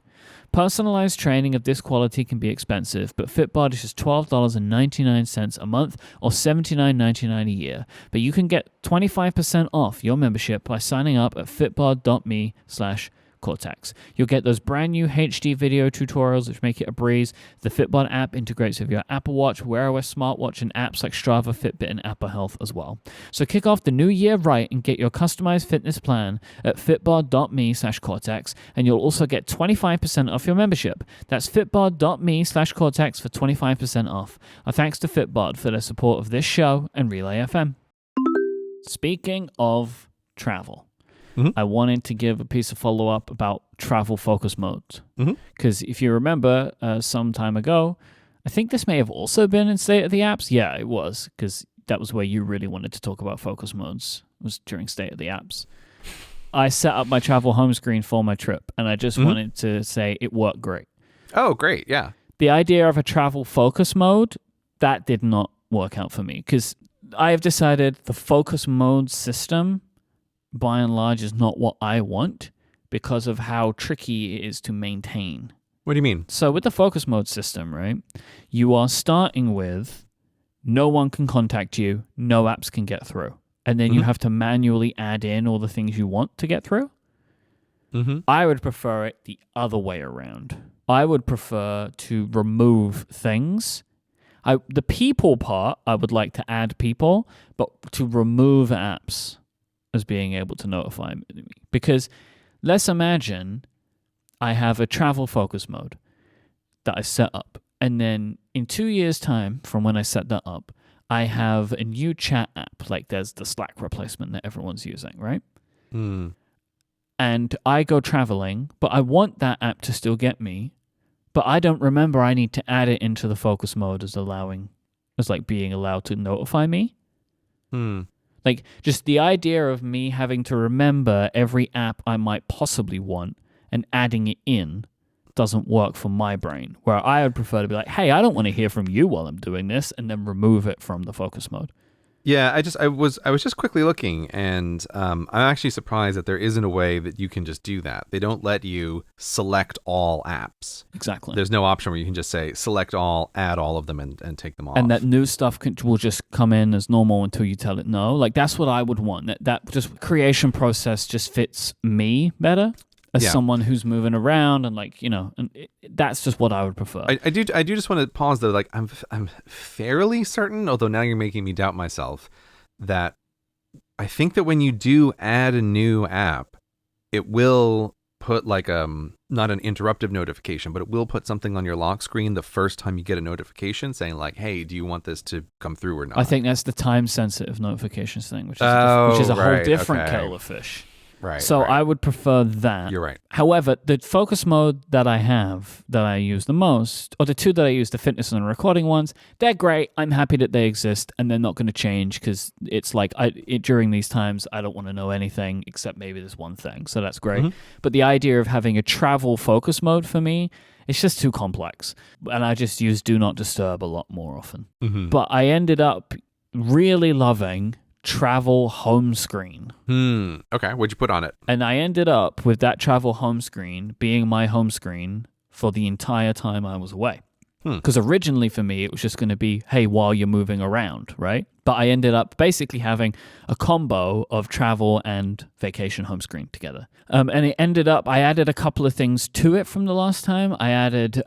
Personalized training of this quality can be expensive, but Fitbod is just $12.99 a month or $79.99 a year. But you can get 25% off your membership by signing up at fitbod.me/Cortex. You'll get those brand new HD video tutorials which make it a breeze. The Fitbod app integrates with your Apple Watch, Wear OS smartwatch, and apps like Strava, Fitbit, and Apple Health as well. So kick off the new year right and get your customized fitness plan at fitbod.me/Cortex, and you'll also get 25% off your membership. That's fitbod.me/Cortex for 25% off. Our thanks to Fitbod for their support of this show and Relay FM. Speaking of travel, I wanted to give a piece of follow-up about travel focus modes. Because if you remember, some time ago, I think this may have also been in State of the Apps. Yeah, it was, because that was where you really wanted to talk about focus modes, was during State of the Apps. I set up my travel home screen for my trip, and I just wanted to say it worked great. Oh, great, yeah. The idea of a travel focus mode, that did not work out for me, because I have decided the focus mode system by and large is not what I want because of how tricky it is to maintain. What do you mean? So with the focus mode system, right, you are starting with no one can contact you, no apps can get through. And then you have to manually add in all the things you want to get through. I would prefer it the other way around. I would prefer to remove things. The people part, I would like to add people, but to remove apps as being able to notify me. Because let's imagine I have a travel focus mode that I set up. And then in 2 years' time from when I set that up, I have a new chat app. Like there's the Slack replacement that everyone's using, right? And I go traveling, but I want that app to still get me. But I don't remember I need to add it into the focus mode as like being allowed to notify me. Like, just the idea of me having to remember every app I might possibly want and adding it in doesn't work for my brain, where I would prefer to be like, hey, I don't want to hear from you while I'm doing this, and then remove it from the focus mode. Yeah, I was just quickly looking, and I'm actually surprised that there isn't a way that you can just do that. They don't let you select all apps. Exactly. There's no option where you can just say select all, add all of them, and take them off. And that new stuff will just come in as normal until you tell it no. Like that's what I would want. That just creation process just fits me better as someone who's moving around and that's just what I would prefer. I do just want to pause though. Like I'm fairly certain, although now you're making me doubt myself, that I think that when you do add a new app, it will put like not an interruptive notification, but it will put something on your lock screen the first time you get a notification saying like, hey, do you want this to come through or not? I think that's the time sensitive notifications thing, which is a whole different kettle of fish. Right. So right. I would prefer that. You're right. However, the focus mode that I have, that I use the most, or the two that I use, the fitness and the recording ones, they're great. I'm happy that they exist, and they're not going to change because it's like during these times, I don't want to know anything except maybe this one thing. So that's great. Mm-hmm. But the idea of having a travel focus mode for me, it's just too complex. And I just use Do Not Disturb a lot more often. Mm-hmm. But I ended up really loving travel home screen. Okay, what'd you put on it? And I ended up with that travel home screen being my home screen for the entire time I was away. Because originally for me, it was just going to be, hey, while you're moving around, right? But I ended up basically having a combo of travel and vacation home screen together. And it ended up, I added a couple of things to it from the last time. I added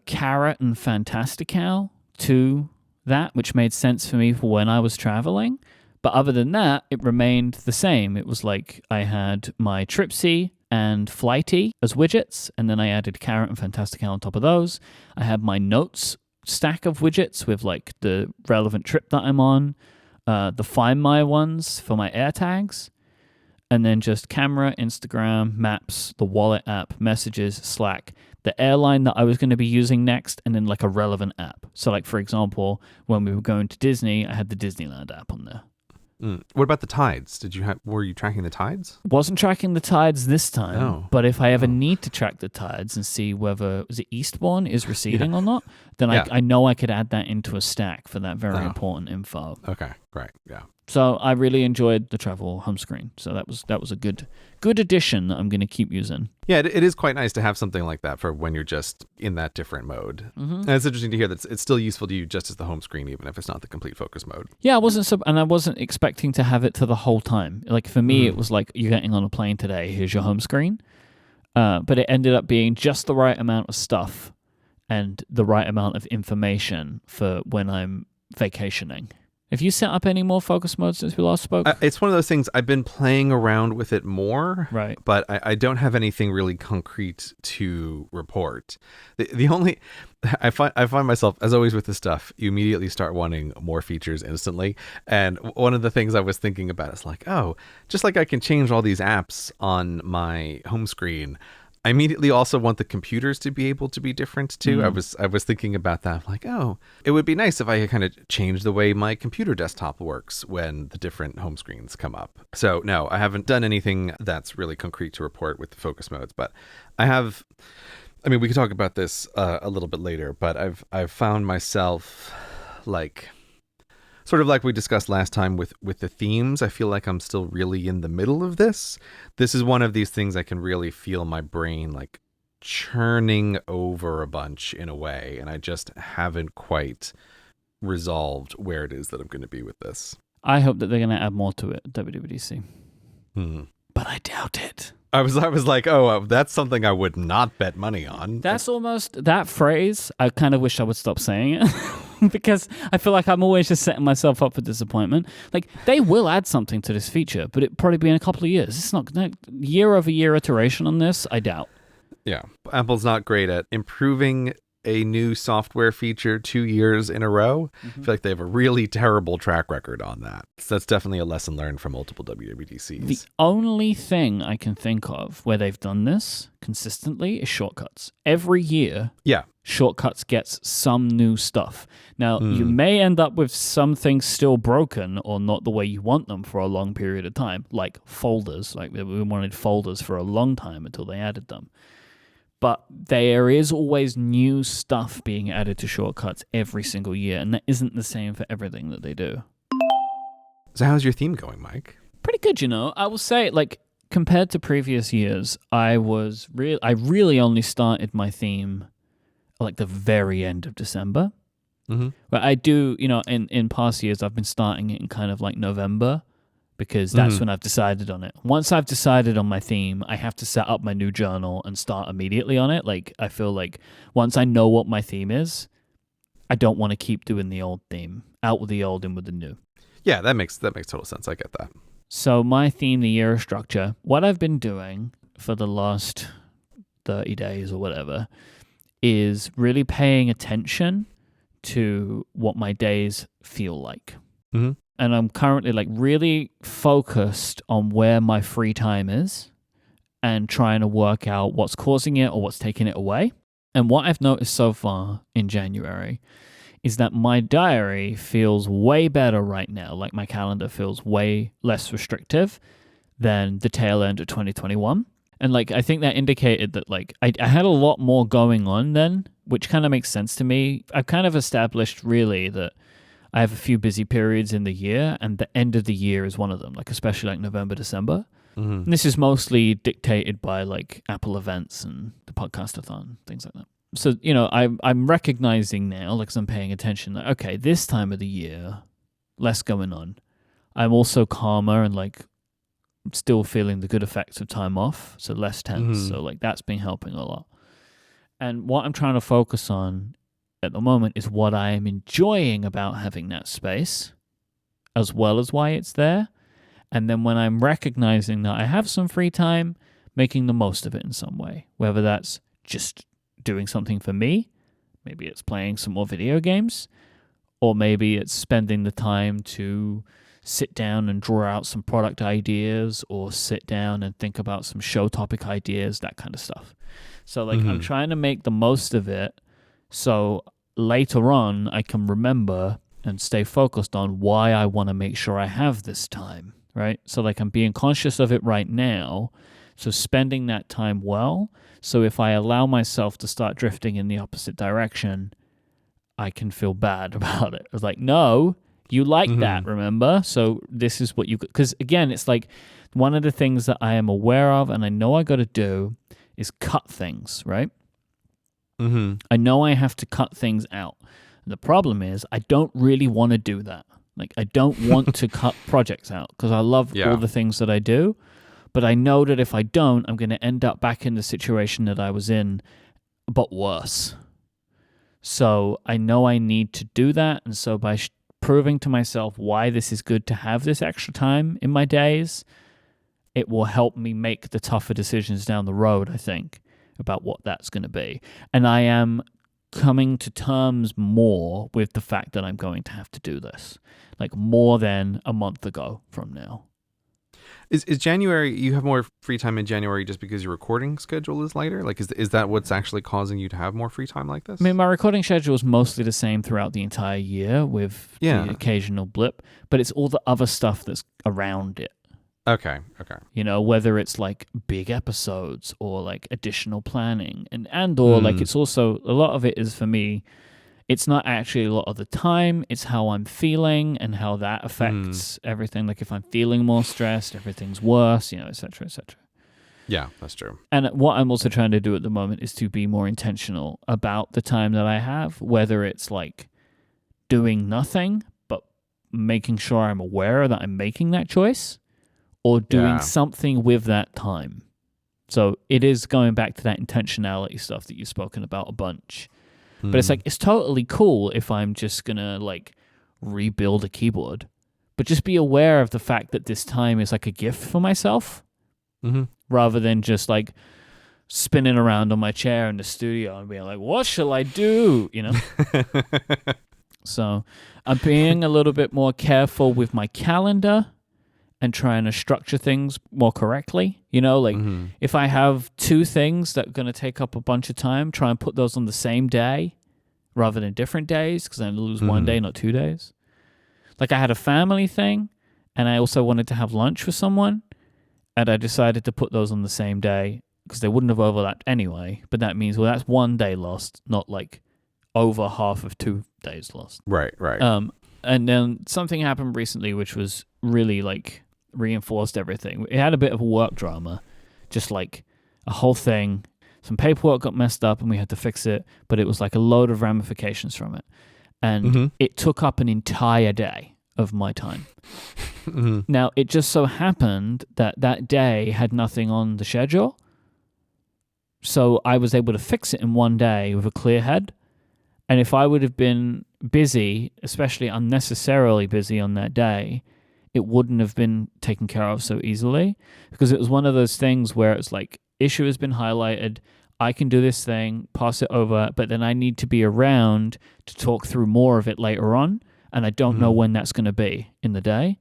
Carrot and Fantastical to that, which made sense for me for when I was traveling. But other than that, it remained the same. It was like I had my Tripsy and Flighty as widgets, and then I added Carrot and Fantastical on top of those. I had my notes stack of widgets with like the relevant trip that I'm on, the Find My ones for my AirTags, and then just camera, Instagram, maps, the wallet app, messages, Slack, the airline that I was going to be using next, and then like a relevant app. So like, for example, when we were going to Disney, I had the Disneyland app on there. What about the tides? Were you tracking the tides? Wasn't tracking the tides this time, No. but if I ever need to track the tides and see whether is it Eastbourne is receding or not, then I know I could add that into a stack for that very important info. Okay, great, yeah. So I really enjoyed the travel home screen. So that was a good addition that I'm going to keep using. Yeah, it is quite nice to have something like that for when you're just in that different mode. Mm-hmm. And it's interesting to hear that it's still useful to you just as the home screen, even if it's not the complete focus mode. Yeah, I wasn't expecting to have it to the whole time. Like for me, it was like you're getting on a plane today. Here's your home screen. But it ended up being just the right amount of stuff and the right amount of information for when I'm vacationing. Have you set up any more focus modes since we last spoke? It's one of those things, I've been playing around with it more, right? But I don't have anything really concrete to report. The only, I find myself, as always with this stuff, you immediately start wanting more features instantly. And one of the things I was thinking about is like, oh, just like I can change all these apps on my home screen, I immediately also want the computers to be able to be different too. I was thinking about that. I'm like, oh, it would be nice if I could kind of change the way my computer desktop works when the different home screens come up. So no, I haven't done anything that's really concrete to report with the focus modes, but I mean, we could talk about this a little bit later, but I've found myself like, sort of like we discussed last time with the themes, I feel like I'm still really in the middle of this. This is one of these things I can really feel my brain like churning over a bunch in a way, and I just haven't quite resolved where it is that I'm going to be with this. I hope that they're going to add more to it at WWDC. But I doubt it. I was like, oh, that's something I would not bet money on. That's almost, that phrase, I kind of wish I would stop saying it. Because I feel like I'm always just setting myself up for disappointment. Like, they will add something to this feature, but it'll probably be in a couple of years. It's not year-over-year iteration on this, I doubt. Yeah. Apple's not great at improving a new software feature 2 years in a row. I feel like they have a really terrible track record on that. So that's definitely a lesson learned from multiple WWDCs. The only thing I can think of where they've done this consistently is Shortcuts. Every year, Shortcuts gets some new stuff. Now, you may end up with some things still broken or not the way you want them for a long period of time, like folders. Like we wanted folders for a long time until they added them. But there is always new stuff being added to Shortcuts every single year, and that isn't the same for everything that they do. So how's your theme going, Myke? Pretty good, you know. I will say, like, compared to previous years, I really only started my theme like the very end of December. But I do, you know, in past years, I've been starting it in kind of like November, because that's when I've decided on it. Once I've decided on my theme, I have to set up my new journal and start immediately on it. Like, I feel like once I know what my theme is, I don't want to keep doing the old theme. Out with the old, in with the new. Yeah, that makes total sense. I get that. So my theme, the year structure, what I've been doing for the last 30 days or whatever is really paying attention to what my days feel like. And I'm currently like really focused on where my free time is and trying to work out what's causing it or what's taking it away. And what I've noticed so far in January is that my diary feels way better right now. Like my calendar feels way less restrictive than the tail end of 2021. And like I think that indicated that like I had a lot more going on then, which kind of makes sense to me. I've kind of established really that I have a few busy periods in the year, and the end of the year is one of them, like especially like November, December. Mm-hmm. And this is mostly dictated by like Apple events and the podcastathon, things like that. So, you know, I'm recognizing now, like, 'cause I'm paying attention, that, okay, this time of the year, less going on. I'm also calmer and, like, still feeling the good effects of time off, so less tense. Mm-hmm. So, like, that's been helping a lot. And what I'm trying to focus on at the moment is what I am enjoying about having that space, as well as why it's there. And then when I'm recognizing that I have some free time, making the most of it in some way, whether that's just doing something for me, maybe it's playing some more video games, or maybe it's spending the time to sit down and draw out some product ideas, or sit down and think about some show topic ideas, that kind of stuff. So like I'm trying to make the most of it so later on I can remember and stay focused on why I want to make sure I have this time, right? So like I'm being conscious of it right now, so spending that time well. So if I allow myself to start drifting in the opposite direction, I can feel bad about it. It's like, no, you like that, remember? So this is what you... Because again, it's like one of the things that I am aware of and I know I got to do is cut things, right? I know I have to cut things out. The problem is I don't really want to do that. Like I don't want to cut projects out because I love all the things that I do. But I know that if I don't, I'm going to end up back in the situation that I was in, but worse. So I know I need to do that. And so by proving to myself why this is good to have this extra time in my days, it will help me make the tougher decisions down the road, I think, about what that's going to be. And I am coming to terms more with the fact that I'm going to have to do this, like more than a month ago from now. Is January, you have more free time in January just because your recording schedule is lighter? Like, is that what's actually causing you to have more free time like this? I mean, my recording schedule is mostly the same throughout the entire year with the occasional blip, but it's all the other stuff that's around it. Okay. You know, whether it's like big episodes or like additional planning and or like it's also, a lot of it is for me, it's not actually a lot of the time, it's how I'm feeling and how that affects everything. Like if I'm feeling more stressed, everything's worse, you know, et cetera, et cetera. Yeah, that's true. And what I'm also trying to do at the moment is to be more intentional about the time that I have, whether it's like doing nothing, but making sure I'm aware that I'm making that choice, or doing something with that time. So it is going back to that intentionality stuff that you've spoken about a bunch. But it's like, it's totally cool if I'm just going to like rebuild a keyboard, but just be aware of the fact that this time is like a gift for myself rather than just like spinning around on my chair in the studio and being like, what shall I do? You know? So I'm being a little bit more careful with my calendar and trying to structure things more correctly. You know, like if I have two things that are going to take up a bunch of time, try and put those on the same day rather than different days, because I lose one day, not 2 days. Like I had a family thing and I also wanted to have lunch with someone, and I decided to put those on the same day because they wouldn't have overlapped anyway. But that means, well, that's 1 day lost, not like over half of 2 days lost. Right. And then something happened recently which was really like reinforced everything. It had a bit of a work drama, just like a whole thing. Some paperwork got messed up and we had to fix it, but it was like a load of ramifications from it. And it took up an entire day of my time. Now, it just so happened that that day had nothing on the schedule. So I was able to fix it in 1 day with a clear head. And if I would have been busy, especially unnecessarily busy on that day, it wouldn't have been taken care of so easily, because it was one of those things where it's like, issue has been highlighted, I can do this thing, pass it over, but then I need to be around to talk through more of it later on. and I don't know when that's going to be in the day.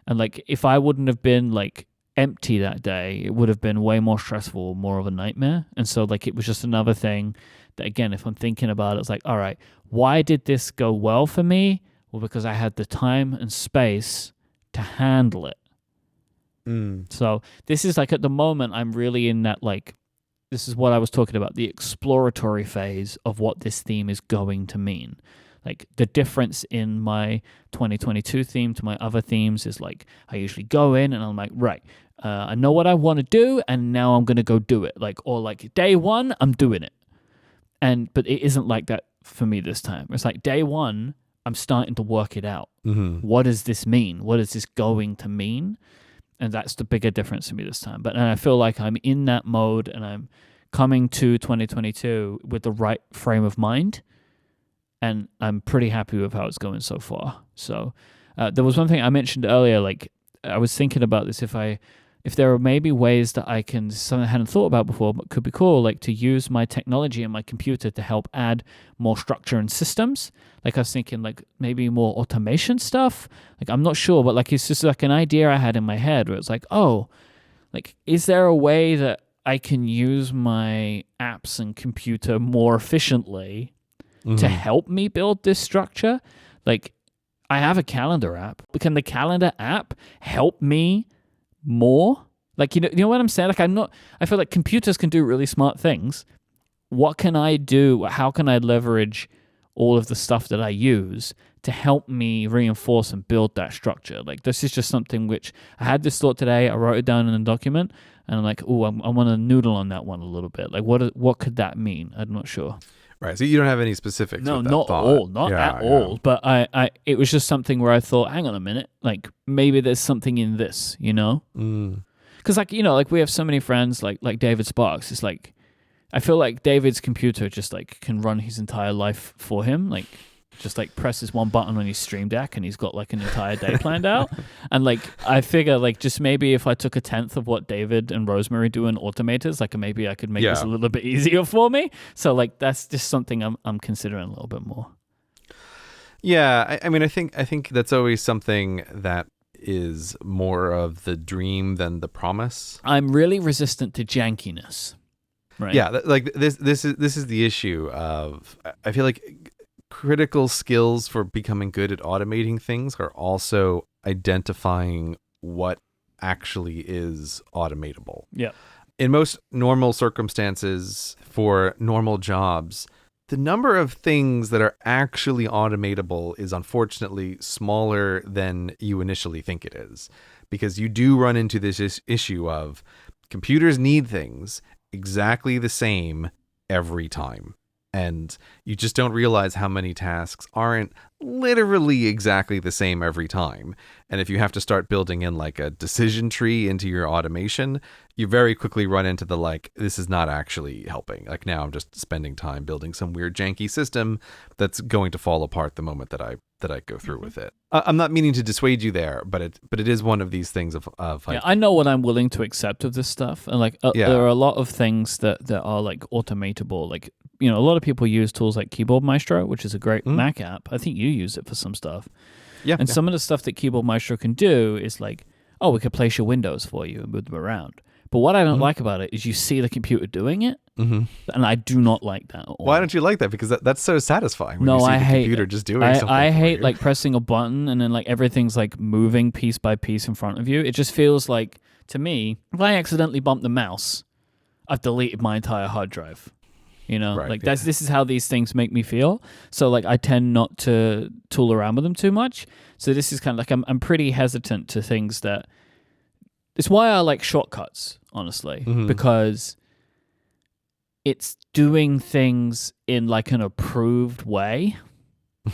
And like, if I wouldn't have been like empty that day, it would have been way more stressful, more of a nightmare. And so like, it was just another thing that, again, if I'm thinking about it, it's like, all right, why did this go well for me? Well, because I had the time and space to handle it. So this is like, at the moment, I'm really in that, like, this is what I was talking about, the exploratory phase of what this theme is going to mean. Like, the difference in my 2022 theme to my other themes is like, I usually go in and I'm like, right, I know what I want to do, and now I'm going to go do it. Like, or like day one, I'm doing it. But it isn't like that for me this time. It's like day one, I'm starting to work it out. What does this mean? What is this going to mean? And that's the bigger difference for me this time. But and I feel like I'm in that mode, and I'm coming to 2022 with the right frame of mind. And I'm pretty happy with how it's going so far. So there was one thing I mentioned earlier, like I was thinking about this, if there are maybe ways that I can, something I hadn't thought about before, but could be cool, like to use my technology and my computer to help add more structure and systems. Like I was thinking like maybe more automation stuff. Like I'm not sure, but like it's just like an idea I had in my head where it's like, oh, like is there a way that I can use my apps and computer more efficiently to help me build this structure? Like I have a calendar app, but can the calendar app help me more? Like, you know what I'm saying? Like I feel like computers can do really smart things. What can I do? How can I leverage all of the stuff that I use to help me reinforce and build that structure? Like this is just something which I had this thought today. I wrote it down in a document and I'm like, oh, I want to noodle on that one a little bit. Like what could that mean? I'm not sure. Right. So you don't have any specifics. No, with that not thought. all, not at all. But it was just something where I thought, hang on a minute, like maybe there's something in this, you know? Because like, you know, like we have so many friends like David Sparks. It's like, I feel like David's computer just like can run his entire life for him. Like just like presses one button on his Stream Deck and he's got like an entire day planned out. And like, I figure like just maybe if I took 1/10 of what David and Rosemary do in automators, like maybe I could make this a little bit easier for me. So like, that's just something I'm considering a little bit more. Yeah. I mean, I think that's always something that is more of the dream than the promise. I'm really resistant to jankiness. Right. Yeah. Like this is the issue of, I feel like critical skills for becoming good at automating things are also identifying what actually is automatable. Yeah. In most normal circumstances for normal jobs, the number of things that are actually automatable is unfortunately smaller than you initially think it is, because you do run into this issue of computers need things exactly the same every time. And you just don't realize how many tasks aren't literally exactly the same every time. And if you have to start building in like a decision tree into your automation, you very quickly run into the like, this is not actually helping. Like now I'm just spending time building some weird janky system that's going to fall apart the moment that I go through with it. I'm not meaning to dissuade you there, but it is one of these things of like, yeah, I know what I'm willing to accept of this stuff. And like there are a lot of things that are like automatable. Like, you know, a lot of people use tools like Keyboard Maestro, which is a great Mac app. I think you use it for some stuff. Yeah. And some of the stuff that Keyboard Maestro can do is like, oh, we could place your windows for you and move them around. But what I don't like about it is you see the computer doing it, and I do not like that at all. Why don't you like that? Because that's so satisfying when no, you see I the hate computer it. just doing something. I for hate you. like pressing a button and then like everything's like moving piece by piece in front of you. It just feels like, to me, if I accidentally bump the mouse, I've deleted my entire hard drive. You know, Right, like this is how these things make me feel. So like I tend not to tool around with them too much. So this is kind of like I'm pretty hesitant to things that. It's why I like shortcuts, honestly, because it's doing things in like an approved way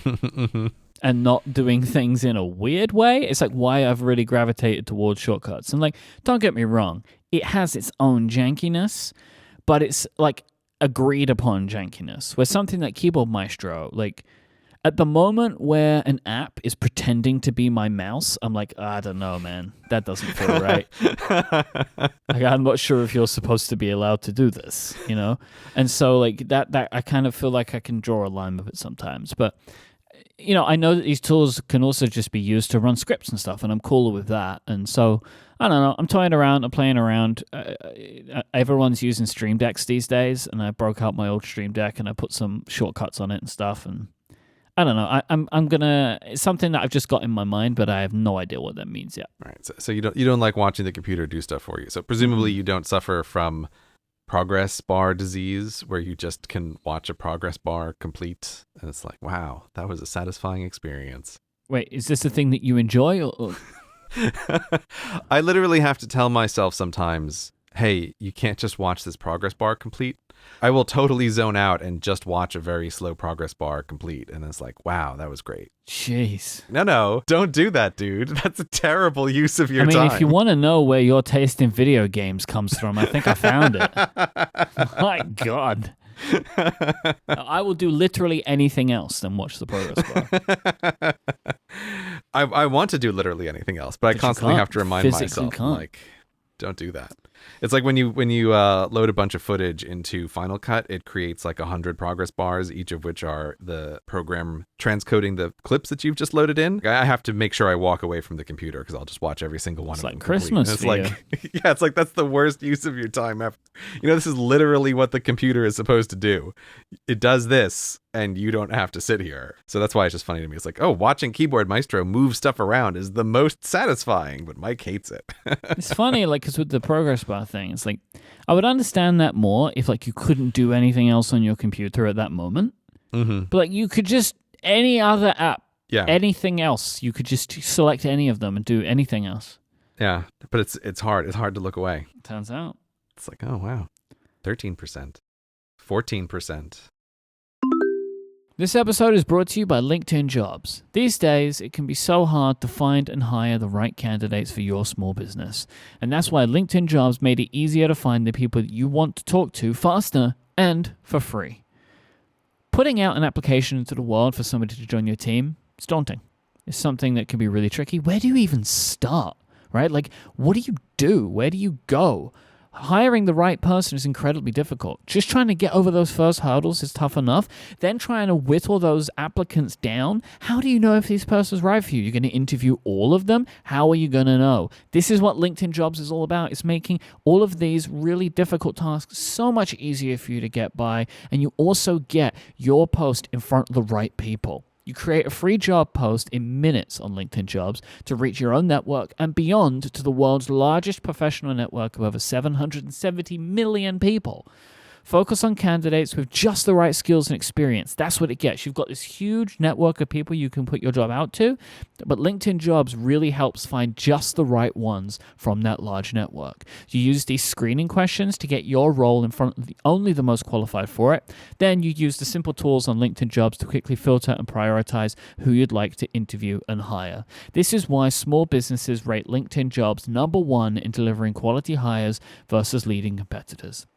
and not doing things in a weird way. It's like why I've really gravitated towards shortcuts. And like, don't get me wrong, it has its own jankiness, but it's like agreed upon jankiness. Where something like Keyboard Maestro, like at the moment where an app is pretending to be my mouse, I'm like, I don't know, man. That doesn't feel right. Like, I'm not sure if you're supposed to be allowed to do this, you know? And so like that I kind of feel like I can draw a line with it sometimes. But I know that these tools can also just be used to run scripts and stuff, and I'm cooler with that. And so, I don't know, I'm toying around, I'm playing around. Everyone's using Stream Decks these days, and I broke out my old Stream Deck and I put some shortcuts on it and stuff, and I don't know. I'm gonna. It's something that I've just got in my mind, but I have no idea what that means yet. Right. So you don't like watching the computer do stuff for you. So presumably you don't suffer from progress bar disease, where you just can watch a progress bar complete, and it's like, wow, that was a satisfying experience. Wait, is this a thing that you enjoy? Or... I literally have to tell myself sometimes, hey, you can't just watch this progress bar complete. I will totally zone out and just watch a very slow progress bar complete. And it's like, wow, that was great. Jeez. No, don't do that, dude. That's a terrible use of your time. I mean, if you want to know where your taste in video games comes from, I think I found it. My God. I will do literally anything else than watch the progress bar. I want to do literally anything else, but I constantly have to remind myself, like, don't do that. It's like when you load a bunch of footage into Final Cut, it creates like 100 progress bars, each of which are the program transcoding the clips that you've just loaded in. I have to make sure I walk away from the computer because I'll just watch every single one of them. It's like Christmas. It's like, yeah, it's like that's the worst use of your time ever. This is literally what the computer is supposed to do. It does this, and you don't have to sit here. So that's why it's just funny to me. It's like, oh, watching Keyboard Maestro move stuff around is the most satisfying, but Myke hates it. It's funny, like, because with the progress bar thing, it's like, I would understand that more if, like, you couldn't do anything else on your computer at that moment. Mm-hmm. But, like, you could just, any other app, yeah, anything else, you could just select any of them and do anything else. Yeah, but it's hard. It's hard to look away. Turns out. It's like, oh, wow. 13%. 14%. This episode is brought to you by LinkedIn Jobs. These days, it can be so hard to find and hire the right candidates for your small business. And that's why LinkedIn Jobs made it easier to find the people that you want to talk to faster and for free. Putting out an application into the world for somebody to join your team, it's daunting. It's something that can be really tricky. Where do you even start, right? Like, what do you do? Where do you go? Hiring the right person is incredibly difficult. Just trying to get over those first hurdles is tough enough. Then trying to whittle those applicants down. How do you know if this person's right for you? You're going to interview all of them? How are you going to know? This is what LinkedIn Jobs is all about. It's making all of these really difficult tasks so much easier for you to get by. And you also get your post in front of the right people. You create a free job post in minutes on LinkedIn Jobs to reach your own network and beyond to the world's largest professional network of over 770 million people. Focus on candidates with just the right skills and experience. That's what it gets. You've got this huge network of people you can put your job out to, but LinkedIn Jobs really helps find just the right ones from that large network. You use these screening questions to get your role in front of only the most qualified for it. Then you use the simple tools on LinkedIn Jobs to quickly filter and prioritize who you'd like to interview and hire. This is why small businesses rate LinkedIn Jobs #1 in delivering quality hires versus leading competitors.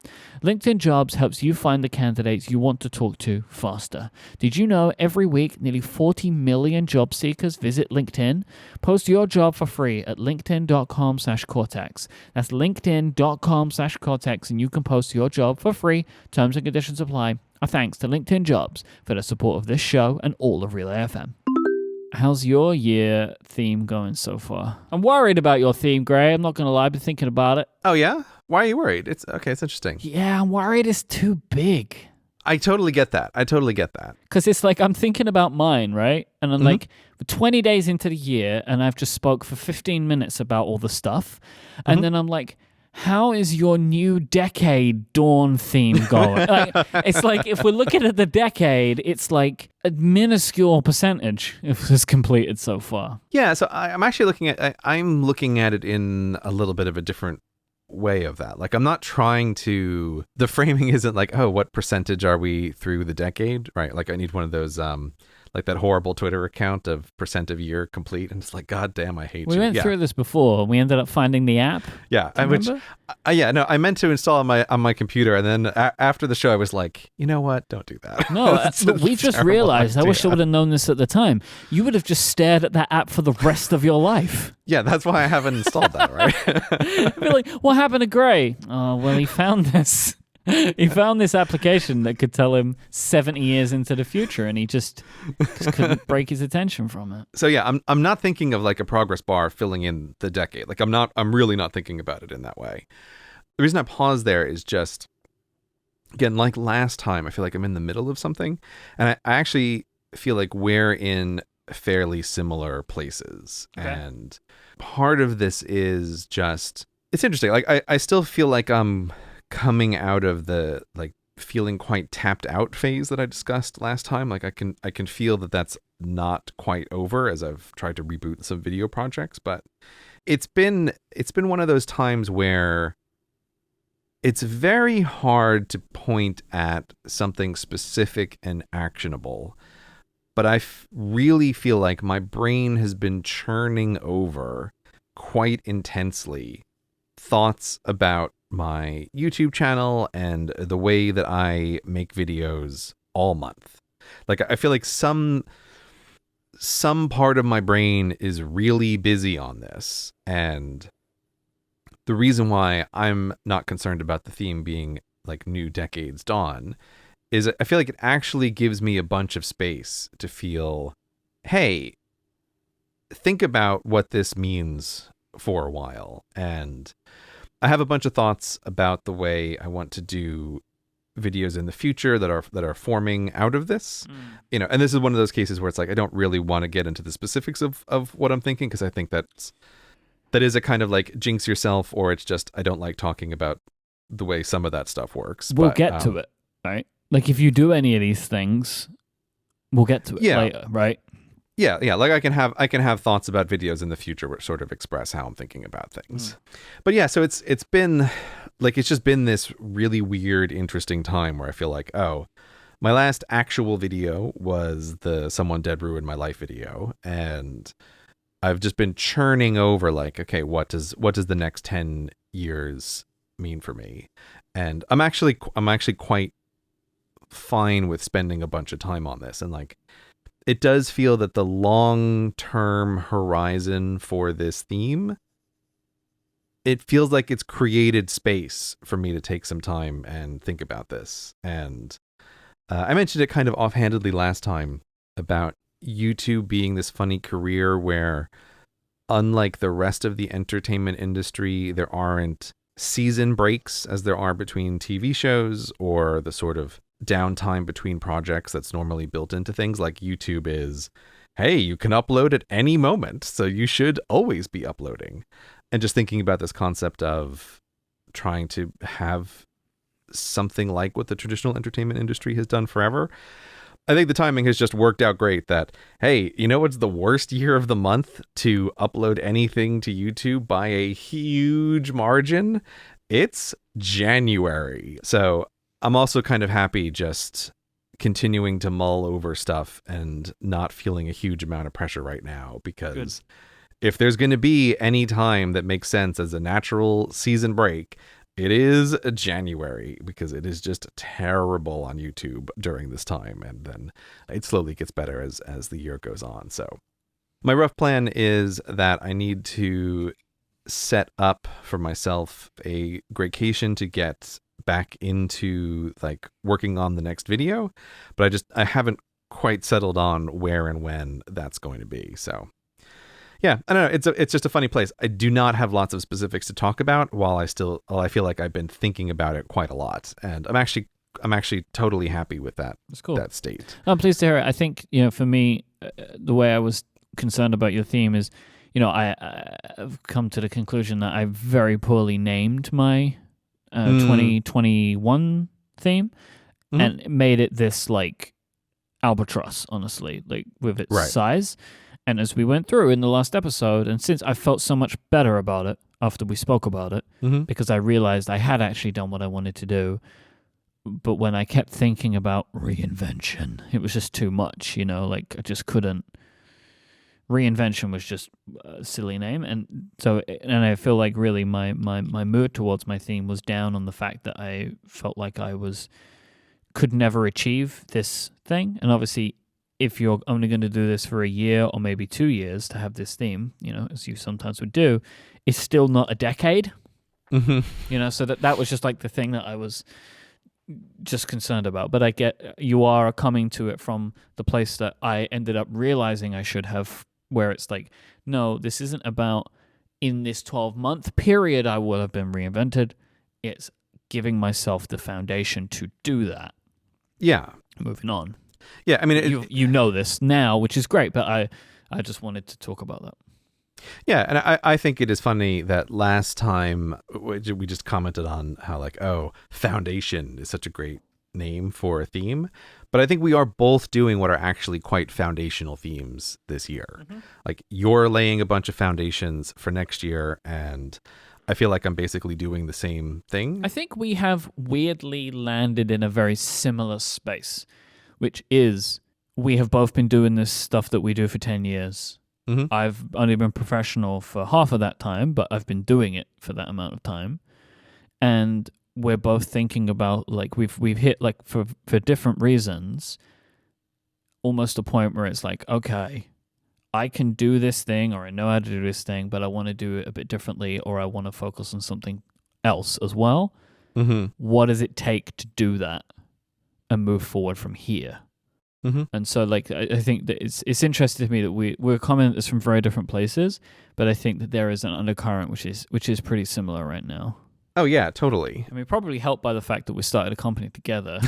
LinkedIn Jobs helps you find the candidates you want to talk to faster. Did you know every week nearly 40 million job seekers visit LinkedIn? Post your job for free at linkedin.com/Cortex. That's linkedin.com/Cortex, and you can post your job for free. Terms and conditions apply. Our thanks to LinkedIn Jobs for the support of this show and all of Relay FM. How's your year theme going so far? I'm worried about your theme, Gray. I'm not going to lie. I've been thinking about it. Oh, yeah? Why are you worried? It's interesting. Yeah, I'm worried it's too big. I totally get that. Because it's like I'm thinking about mine, right? And I'm like, we're 20 days into the year, and I've just spoke for 15 minutes about all the stuff. And then I'm like, how is your new decade dawn theme going? It's like, if we're looking at the decade, it's like a minuscule percentage if it's completed so far. Yeah, so I'm actually I'm looking at it in a little bit of a different way of that. Like, I'm not trying to, the framing isn't like, oh, what percentage are we through the decade, right? Like, I need one of those like that horrible Twitter account of % of year complete, and it's like, god damn, I hate you. We went through this before. We ended up finding the app. Yeah, I meant to install it on my computer, and then after the show, I was like, you know what? Don't do that. No, but we just realized. I wish I would have known this at the time. You would have just stared at that app for the rest of your life. Yeah, that's why I haven't installed that, right? Be like, what happened to Gray? Oh, well, he found this. He found this application that could tell him 70 years into the future, and he just couldn't break his attention from it. So yeah, I'm not thinking of like a progress bar filling in the decade. Like I'm really not thinking about it in that way. The reason I pause there is just, again, like last time, I feel like I'm in the middle of something, and I actually feel like we're in fairly similar places. Okay. And part of this is just, it's interesting. Like I still feel like I'm coming out of the like feeling quite tapped out phase that I discussed last time. Like I can feel that that's not quite over as I've tried to reboot some video projects, but it's been one of those times where it's very hard to point at something specific and actionable. But I really feel like my brain has been churning over quite intensely thoughts about my YouTube channel and the way that I make videos all month. Like I feel like some part of my brain is really busy on this, and the reason why I'm not concerned about the theme being like New Decade's Dawn is I feel like it actually gives me a bunch of space to feel, hey, think about what this means for a while. And I have a bunch of thoughts about the way I want to do videos in the future that are forming out of this. You know, and this is one of those cases where it's like I don't really want to get into the specifics of what I'm thinking, because I think that is a kind of like jinx yourself, or it's just I don't like talking about the way some of that stuff works. We'll get to it, right? Like if you do any of these things, we'll get to it later, right? Yeah. Like I can have thoughts about videos in the future which sort of express how I'm thinking about things. But yeah, so it's been like, it's just been this really weird, interesting time where I feel like, oh, my last actual video was the Someone Dead Ruined My Life video, and I've just been churning over like, okay, what does the next 10 years mean for me? And I'm actually quite fine with spending a bunch of time on this, and like it does feel that the long-term horizon for this theme, it feels like it's created space for me to take some time and think about this. And I mentioned it kind of offhandedly last time about YouTube being this funny career where, unlike the rest of the entertainment industry, there aren't season breaks as there are between TV shows, or the sort of downtime between projects that's normally built into things. Like YouTube is, hey, you can upload at any moment, so you should always be uploading. And just thinking about this concept of trying to have something like what the traditional entertainment industry has done forever, I think the timing has just worked out great that, hey, you know what's the worst year of the month to upload anything to YouTube by a huge margin? It's January. So I'm also kind of happy just continuing to mull over stuff and not feeling a huge amount of pressure right now, because if there's going to be any time that makes sense as a natural season break, it is January, because it is just terrible on YouTube during this time, and then it slowly gets better as the year goes on. So my rough plan is that I need to set up for myself a vacation to get back into like working on the next video, but I haven't quite settled on where and when that's going to be. So yeah, I don't know. It's just a funny place. I do not have lots of specifics to talk about, while I feel like I've been thinking about it quite a lot, and I'm actually totally happy with that. That's cool. That state. I'm pleased to hear it. I think, for me, the way I was concerned about your theme is, I've come to the conclusion that I very poorly named my 2021 theme, and made it this like albatross, honestly, like with its size. And as we went through in the last episode, and since I felt so much better about it after we spoke about it, because I realized I had actually done what I wanted to do, but when I kept thinking about reinvention, it was just too much, like I just couldn't. Reinvention was just a silly name, and I feel like really my mood towards my theme was down on the fact that I felt like I could never achieve this thing. And obviously, if you're only going to do this for a year or maybe 2 years to have this theme, as you sometimes would do, it's still not a decade. So that was just like the thing that I was just concerned about. But I get you are coming to it from the place that I ended up realizing I should have, where it's like, no, this isn't about in this 12-month period I will have been reinvented. It's giving myself the foundation to do that. Yeah. Moving on. Yeah, I mean, you know this now, which is great, but I just wanted to talk about that. Yeah, and I think it is funny that last time we just commented on how like, oh, foundation is such a great name for a theme, but I think we are both doing what are actually quite foundational themes this year. Mm-hmm. Like you're laying a bunch of foundations for next year, and I feel like I'm basically doing the same thing. I think we have weirdly landed in a very similar space, which is we have both been doing this stuff that we do for 10 years. Mm-hmm. I've only been professional for half of that time, but I've been doing it for that amount of time. And we're both thinking about, like, we've hit, like, for different reasons, almost a point where it's like, okay, I can do this thing, or I know how to do this thing, but I want to do it a bit differently, or I want to focus on something else as well. Mm-hmm. What does it take to do that and move forward from here? Mm-hmm. And so, like, I think that it's interesting to me that we're coming at this from very different places, but I think that there is an undercurrent which is pretty similar right now. Oh yeah, totally. I mean, probably helped by the fact that we started a company together.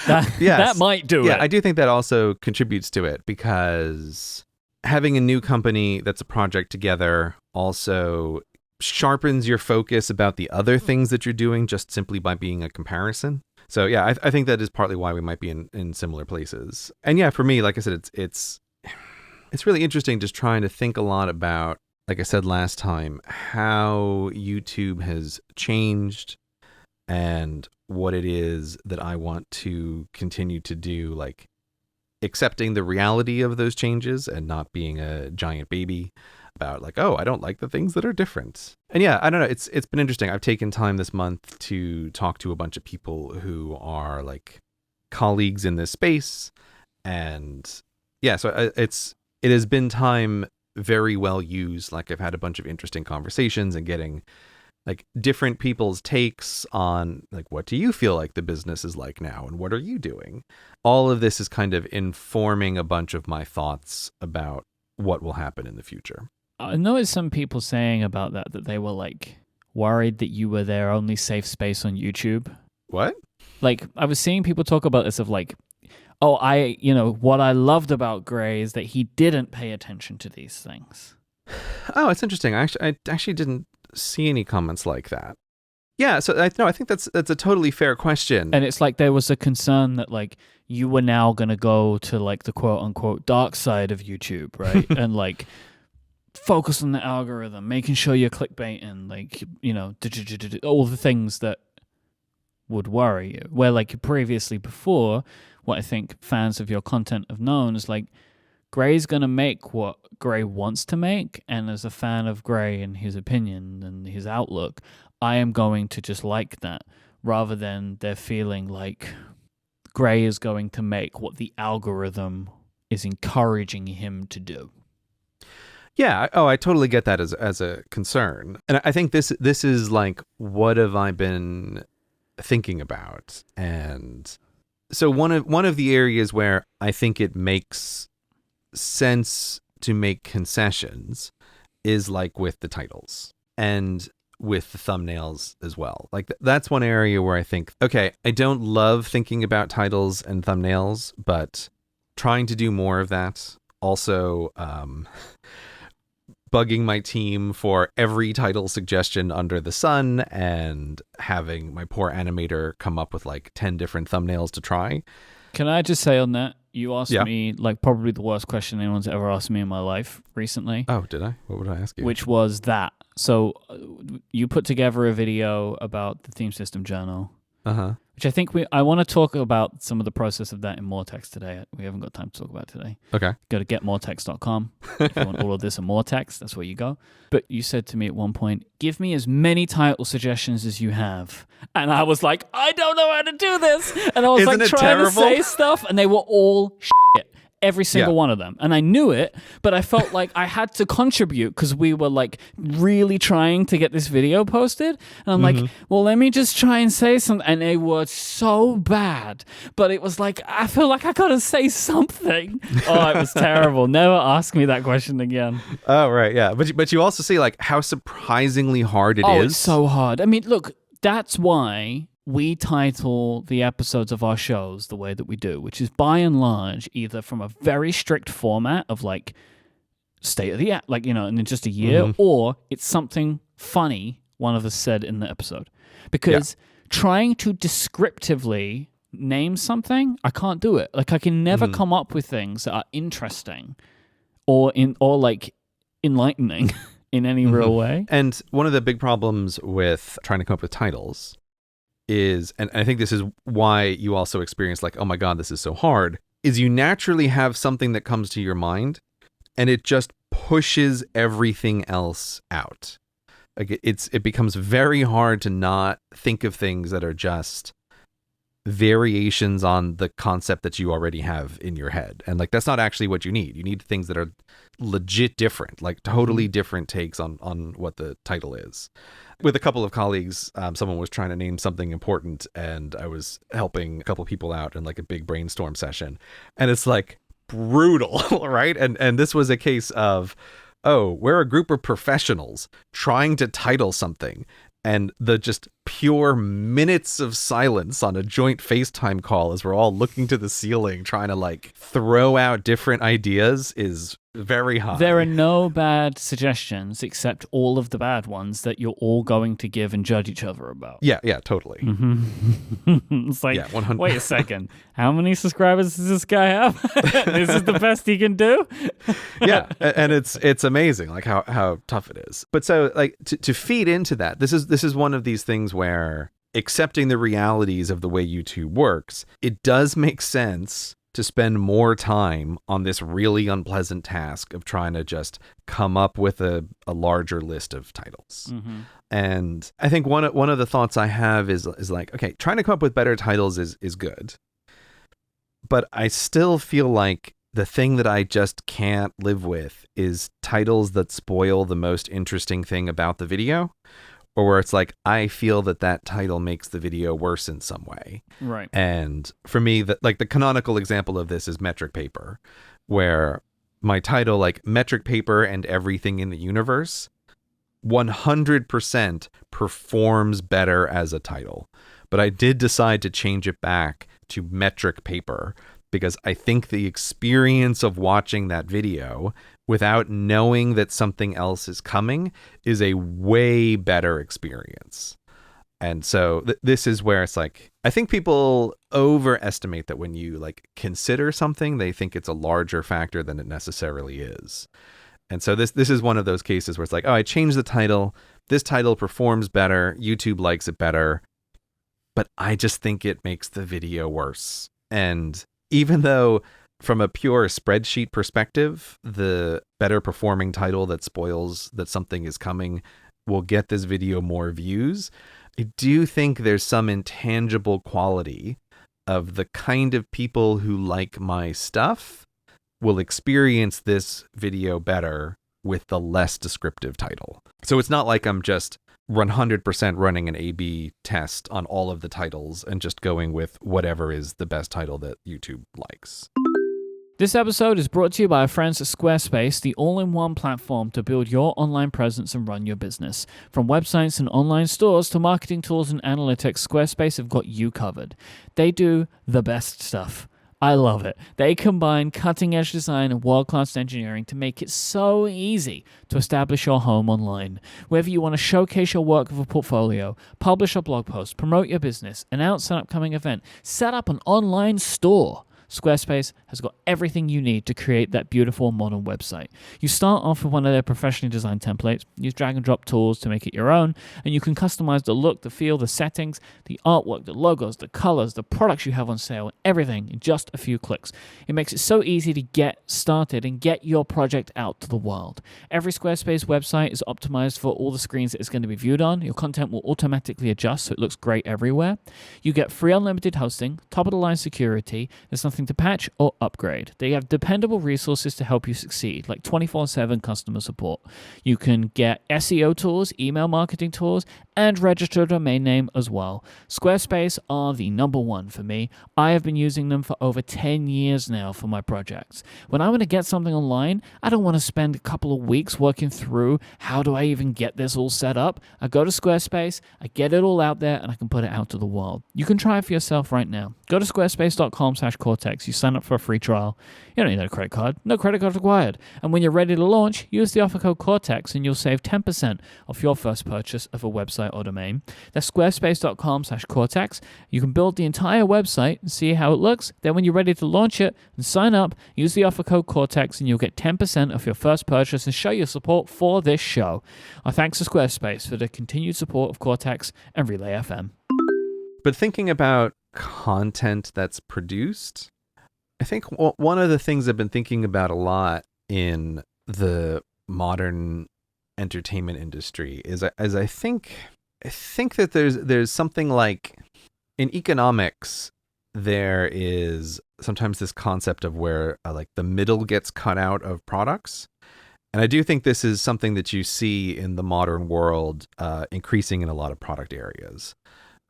That might do it. Yeah, I do think that also contributes to it, because having a new company that's a project together also sharpens your focus about the other things that you're doing just simply by being a comparison. So yeah, I think that is partly why we might be in similar places. And yeah, for me, like I said, it's really interesting just trying to think a lot about, like I said last time, how YouTube has changed and what it is that I want to continue to do, like accepting the reality of those changes and not being a giant baby about like, oh, I don't like the things that are different. And yeah, I don't know. It's been interesting. I've taken time this month to talk to a bunch of people who are like colleagues in this space. And yeah, so it has been time very well used. Like I've had a bunch of interesting conversations and getting like different people's takes on like, what do you feel like the business is like now? And what are you doing? All of this is kind of informing a bunch of my thoughts about what will happen in the future. I noticed some people saying about that they were like worried that you were their only safe space on YouTube. What? Like I was seeing people talk about this of like, oh, what I loved about Gray is that he didn't pay attention to these things. Oh, it's interesting. I actually didn't see any comments like that. Yeah, so I think that's a totally fair question. And it's like there was a concern that like you were now going to go to like the quote unquote dark side of YouTube, right? And like focus on the algorithm, making sure you're clickbaiting, like, all the things that would worry you. Where like previously before, what I think fans of your content have known is like Gray's going to make what Gray wants to make, and as a fan of Gray and his opinion and his outlook, I am going to just like that, rather than they're feeling like Gray is going to make what the algorithm is encouraging him to do. Yeah, I totally get that as a concern. And I think this is like, what have I been thinking about? And so one of the areas where I think it makes sense to make concessions is like with the titles and with the thumbnails as well. Like that's one area where I think, okay, I don't love thinking about titles and thumbnails, but trying to do more of that. Also, bugging my team for every title suggestion under the sun and having my poor animator come up with like 10 different thumbnails to try. Can I just say on that, you asked me like probably the worst question anyone's ever asked me in my life recently. Oh, did I? What would I ask you? Which was that. So you put together a video about the theme system journal. Uh-huh. Which I think I want to talk about some of the process of that in more text today. We haven't got time to talk about it today. Okay. Go to getmoretext.com. If you want all of this and more text, that's where you go. But you said to me at one point, give me as many title suggestions as you have. And I was like, I don't know how to do this. And I was like trying to say stuff, and they were all shit. every single one of them. And I knew it, but I felt like I had to contribute because we were like really trying to get this video posted. And I'm like, well, let me just try and say something. And they were so bad, but it was like, I feel like I got to say something. Oh, it was terrible. Never ask me that question again. Oh, right. Yeah. But you also see like how surprisingly hard it is. Oh, it's so hard. I mean, look, that's why we title the episodes of our shows the way that we do, which is by and large either from a very strict format of like state of the art, like, in just a year, or it's something funny one of us said in the episode. Because trying to descriptively name something, I can't do it. Like I can never come up with things that are interesting or like enlightening in any real way. And one of the big problems with trying to come up with titles is, and I think this is why you also experience like, oh my God, this is so hard, is you naturally have something that comes to your mind and it just pushes everything else out. Like it becomes very hard to not think of things that are just variations on the concept that you already have in your head. And like, that's not actually what you need. You need things that are legit different, like totally different takes on what the title is. With a couple of colleagues, someone was trying to name something important and I was helping a couple of people out in like a big brainstorm session. And it's like brutal, right? And this was a case of, oh, we're a group of professionals trying to title something. And the just pure minutes of silence on a joint FaceTime call as we're all looking to the ceiling trying to like throw out different ideas is very high. There are no bad suggestions except all of the bad ones that you're all going to give and judge each other about. Yeah, totally. It's like, 100. Wait a second. How many subscribers does this guy have? This is the best he can do? Yeah, and it's amazing like how tough it is. But so like to feed into that, this is one of these things where accepting the realities of the way YouTube works, it does make sense to spend more time on this really unpleasant task of trying to just come up with a larger list of titles. And I think one of the thoughts I have is like, okay, trying to come up with better titles is good. But I still feel like the thing that I just can't live with is titles that spoil the most interesting thing about the video, or where it's like, I feel that title makes the video worse in some way. Right. And for me, the canonical example of this is Metric Paper, where my title, like Metric Paper and Everything in the Universe, 100% performs better as a title. But I did decide to change it back to Metric Paper because I think the experience of watching that video without knowing that something else is coming is a way better experience. And so this is where it's like, I think people overestimate that when you like consider something, they think it's a larger factor than it necessarily is. And so this is one of those cases where it's like, oh, I changed the title. This title performs better. YouTube likes it better. But I just think it makes the video worse. And even though from a pure spreadsheet perspective, the better performing title that spoils that something is coming will get this video more views, I do think there's some intangible quality of the kind of people who like my stuff will experience this video better with the less descriptive title. So it's not like I'm just 100% running an A/B test on all of the titles and just going with whatever is the best title that YouTube likes. This episode is brought to you by our friends at Squarespace, the all-in-one platform to build your online presence and run your business. From websites and online stores to marketing tools and analytics, Squarespace have got you covered. They do the best stuff. I love it. They combine cutting-edge design and world-class engineering to make it so easy to establish your home online. Whether you want to showcase your work with a portfolio, publish a blog post, promote your business, announce an upcoming event, set up an online store, Squarespace has got everything you need to create that beautiful modern website. You start off with one of their professionally designed templates, use drag and drop tools to make it your own, and you can customize the look, the feel, the settings, the artwork, the logos, the colors, the products you have on sale, and everything in just a few clicks. It makes it so easy to get started and get your project out to the world. Every Squarespace website is optimized for all the screens that it's going to be viewed on. Your content will automatically adjust so it looks great everywhere. You get free unlimited hosting, top-of-the-line security. There's nothing nothing to patch or upgrade. They have dependable resources to help you succeed, like 24/7 customer support. You can get SEO tools, email marketing tools, and register a domain name as well. Squarespace are the number one for me. I have been using them for over 10 years now for my projects. When I want to get something online, I don't want to spend a couple of weeks working through how do I even get this all set up. I go to Squarespace, I get it all out there, and I can put it out to the world. You can try it for yourself right now. Go to squarespace.com/Cortex. You sign up for a free trial. You don't need a credit card. No credit card required. And when you're ready to launch, use the offer code Cortex and you'll save 10% off your first purchase of a website or domain. That's squarespace.com/Cortex. You can build the entire website and see how it looks. Then when you're ready to launch it and sign up, use the offer code Cortex and you'll get 10% off your first purchase and show your support for this show. Our thanks to Squarespace for the continued support of Cortex and Relay FM. But thinking about content that's produced, I think one of the things I've been thinking about a lot in the modern entertainment industry is I think that there's something like in economics, there is sometimes this concept of where like the middle gets cut out of products. And I do think this is something that you see in the modern world increasing in a lot of product areas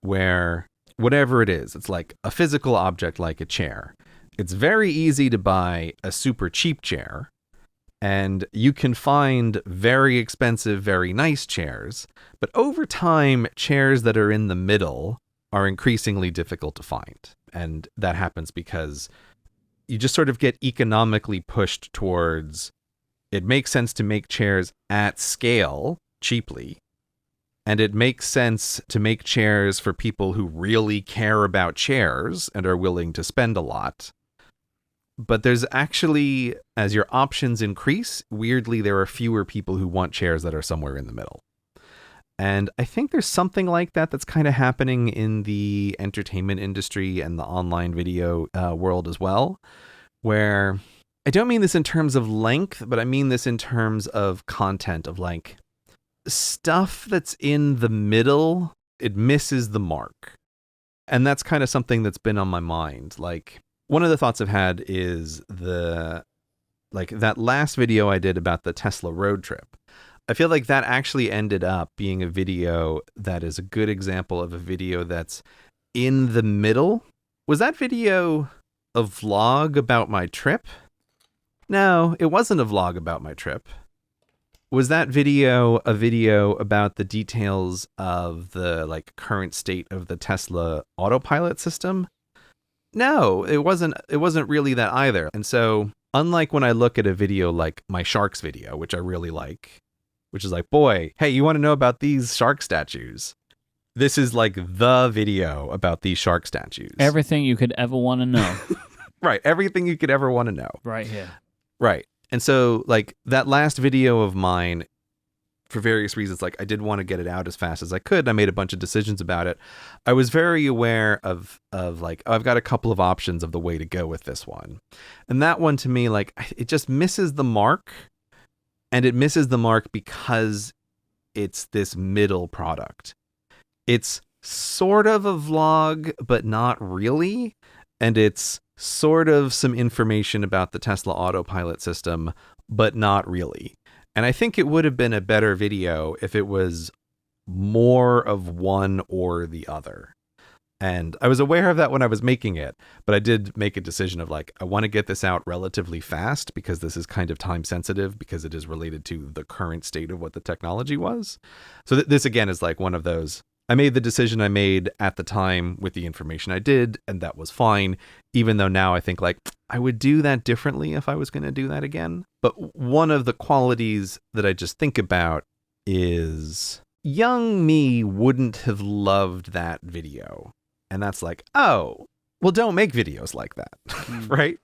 where whatever it is, it's like a physical object like a chair. It's very easy to buy a super cheap chair, and you can find very expensive, very nice chairs. But over time, chairs that are in the middle are increasingly difficult to find. And that happens because you just sort of get economically pushed towards it makes sense to make chairs at scale cheaply. And it makes sense to make chairs for people who really care about chairs and are willing to spend a lot. But there's actually, as your options increase, weirdly, there are fewer people who want chairs that are somewhere in the middle. And I think there's something like that that's kind of happening in the entertainment industry and the online video world as well, where I don't mean this in terms of length, but I mean this in terms of content, of like stuff that's in the middle, it misses the mark. And that's kind of something that's been on my mind. Like, one of the thoughts I've had is that last video I did about the Tesla road trip. I feel like that actually ended up being a video that is a good example of a video that's in the middle. Was that video a vlog about my trip? No, it wasn't a vlog about my trip. Was that video a video about the details of the like current state of the Tesla autopilot system? No, it wasn't really that either. And so, unlike when I look at a video like my sharks video, which I really like, which is like, boy, hey, you want to know about these shark statues? This is like the video about these shark statues. Everything you could ever want to know. Right. Everything you could ever want to know. Right here. Right. And so, like, that last video of mine, for various reasons, like, I did want to get it out as fast as I could. I made a bunch of decisions about it. I was very aware of like, oh, I've got a couple of options of the way to go with this one. And that one, to me, like, it just misses the mark. And it misses the mark because it's this middle product. It's sort of a vlog, but not really. And it's sort of some information about the Tesla autopilot system, but not really. And I think it would have been a better video if it was more of one or the other. And I was aware of that when I was making it, but I did make a decision of like, I want to get this out relatively fast because this is kind of time sensitive because it is related to the current state of what the technology was. So this again is like one of those, I made the decision I made at the time with the information I did, and that was fine, even though now I think like I would do that differently if I was going to do that again. But one of the qualities that I just think about is young me wouldn't have loved that video. And that's like, oh, well, don't make videos like that, right?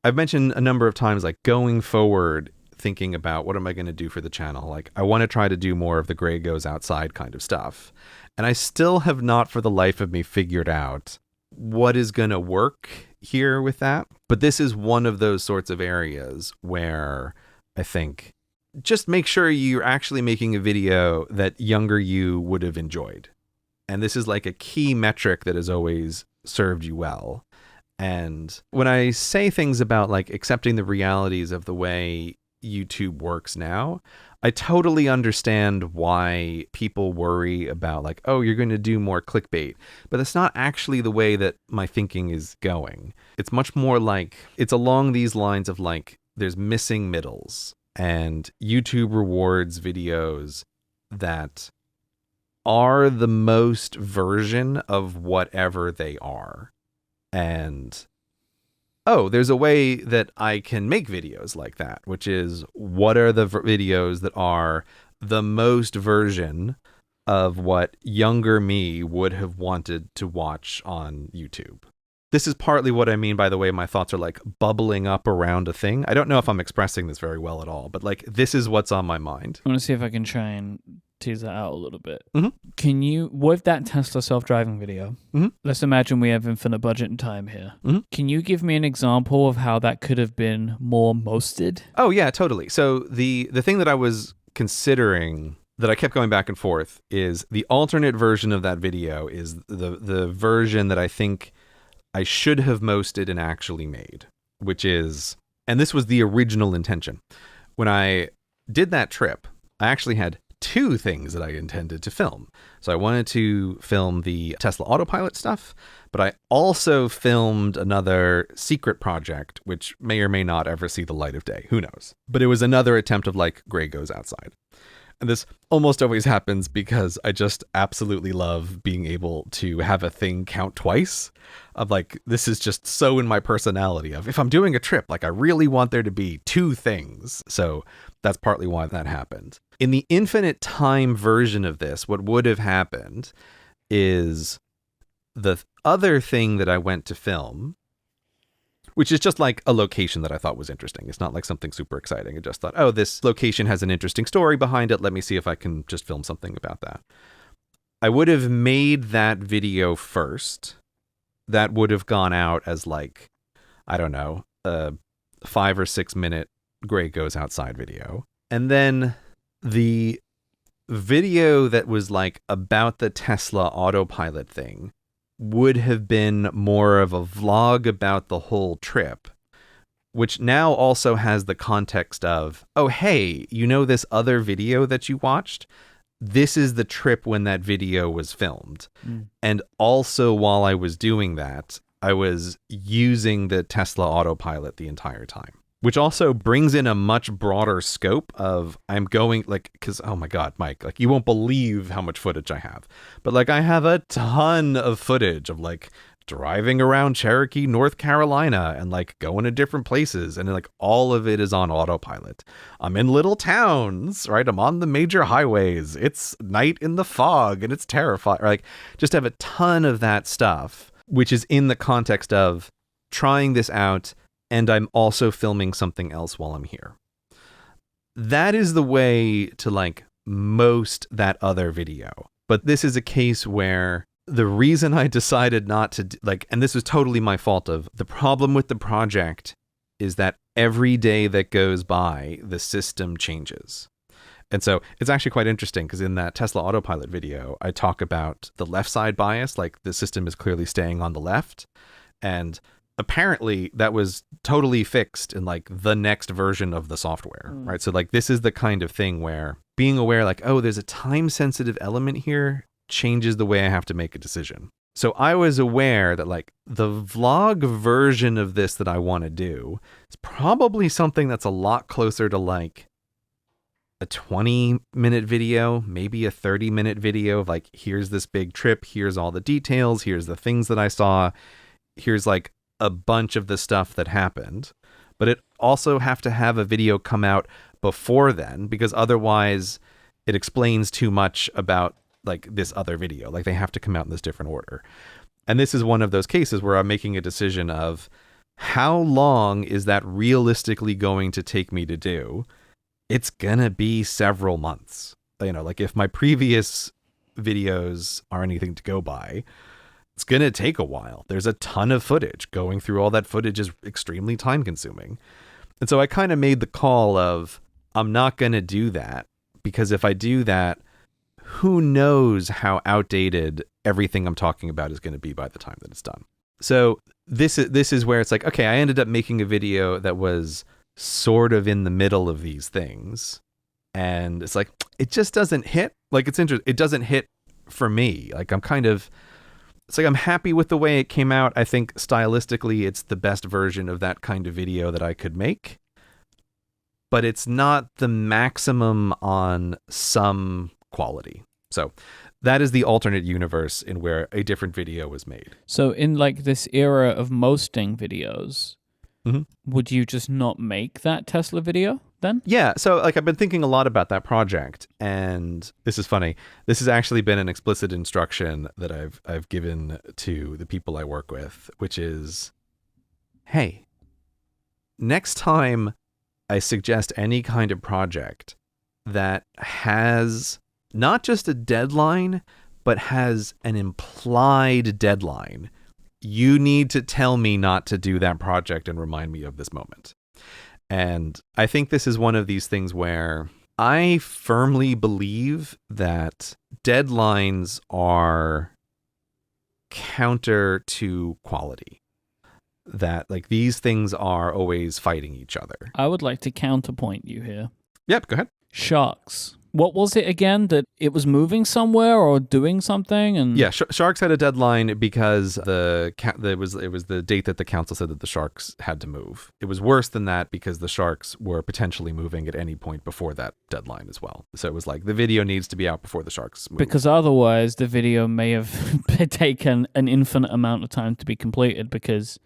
I've mentioned a number of times, like going forward, thinking about what am I going to do for the channel? Like, I want to try to do more of the gray goes outside kind of stuff. And I still have not for the life of me figured out what is going to work here with that. But this is one of those sorts of areas where I think just make sure you're actually making a video that younger you would have enjoyed. And this is like a key metric that has always served you well. And when I say things about like accepting the realities of the way YouTube works now, I totally understand why people worry about like, oh, you're going to do more clickbait. But that's not actually the way that my thinking is going. It's much more like, it's along these lines of like, there's missing middles, and YouTube rewards videos that are the most version of whatever they are. And oh, there's a way that I can make videos like that, which is what are the videos that are the most version of what younger me would have wanted to watch on YouTube. This is partly what I mean by the way my thoughts are like bubbling up around a thing. I don't know if I'm expressing this very well at all, but like this is what's on my mind. I want to see if I can try and tease that out a little bit. Mm-hmm. Can you, with that Tesla self-driving video, let's imagine we have infinite budget and time here. Can you give me an example of how that could have been more mosted? Oh yeah, totally. So the thing that I was considering that I kept going back and forth is the alternate version of that video is the version that I think I should have mosted and actually made, which is, and this was the original intention. When I did that trip, I actually had two things that I intended to film. So I wanted to film the Tesla autopilot stuff, but I also filmed another secret project, which may or may not ever see the light of day. Who knows? But it was another attempt of like Gray Goes Outside. And this almost always happens because I just absolutely love being able to have a thing count twice. Of like, this is just so in my personality of if I'm doing a trip, like I really want there to be two things. So that's partly why that happened. In the infinite time version of this, what would have happened is the other thing that I went to film, which is just like a location that I thought was interesting. It's not like something super exciting. I just thought, oh, this location has an interesting story behind it. Let me see if I can just film something about that. I would have made that video first. That would have gone out as like, I don't know, a 5 or 6 minute Gray Goes Outside video. And then the video that was like about the Tesla autopilot thing would have been more of a vlog about the whole trip, which now also has the context of, oh, hey, you know this other video that you watched? This is the trip when that video was filmed. And also while I was doing that, I was using the Tesla autopilot the entire time, which also brings in a much broader scope of I'm going like, because, oh my God, Myke, like you won't believe how much footage I have. But like I have a ton of footage of like driving around Cherokee, North Carolina and like going to different places. And like all of it is on autopilot. I'm in little towns, right? I'm on the major highways. It's night in the fog and it's terrifying. Like just have a ton of that stuff, which is in the context of trying this out. And I'm also filming something else while I'm here. That is the way to like most that other video. But this is a case where the reason I decided not to like, and this was totally my fault of the problem with the project is that every day that goes by, the system changes. And so it's actually quite interesting because in that Tesla autopilot video, I talk about the left side bias, like the system is clearly staying on the left. And apparently that was totally fixed in like the next version of the software, right? So like this is the kind of thing where being aware like, oh, there's a time sensitive element here changes the way I have to make a decision. So I was aware that like the vlog version of this that I want to do is probably something that's a lot closer to like a 20-minute video, maybe a 30-minute video of like, here's this big trip, here's all the details, here's the things that I saw, here's like a bunch of the stuff that happened. But it also have to have a video come out before then because otherwise it explains too much about like this other video. Like they have to come out in this different order. And this is one of those cases where I'm making a decision of how long is that realistically going to take me to do? It's gonna be several months. You know, like if my previous videos are anything to go by, it's going to take a while. There's a ton of footage. Going through all that footage is extremely time consuming. And so I kind of made the call of, I'm not going to do that because if I do that, who knows how outdated everything I'm talking about is going to be by the time that it's done. So this is where it's like, okay, I ended up making a video that was sort of in the middle of these things, and it's like it just doesn't hit. Like it doesn't hit for me. Like it's like I'm happy with the way it came out. I think stylistically it's the best version of that kind of video that I could make, but it's not the maximum on some quality. So that is the alternate universe in where a different video was made. So in like this era of mosting videos, would you just not make that Tesla video then? Yeah. So like I've been thinking a lot about that project, and this is funny. This has actually been an explicit instruction that I've given to the people I work with, which is, hey, next time I suggest any kind of project that has not just a deadline, but has an implied deadline, you need to tell me not to do that project and remind me of this moment. And I think this is one of these things where I firmly believe that deadlines are counter to quality. That like these things are always fighting each other. I would like to counterpoint you here. Yep, go ahead. Sharks. What was it again? That it was moving somewhere or doing something? And yeah, Sharks had a deadline because it was the date that the council said that the Sharks had to move. It was worse than that because the Sharks were potentially moving at any point before that deadline as well. So it was like the video needs to be out before the Sharks move. Because otherwise the video may have taken an infinite amount of time to be completed, because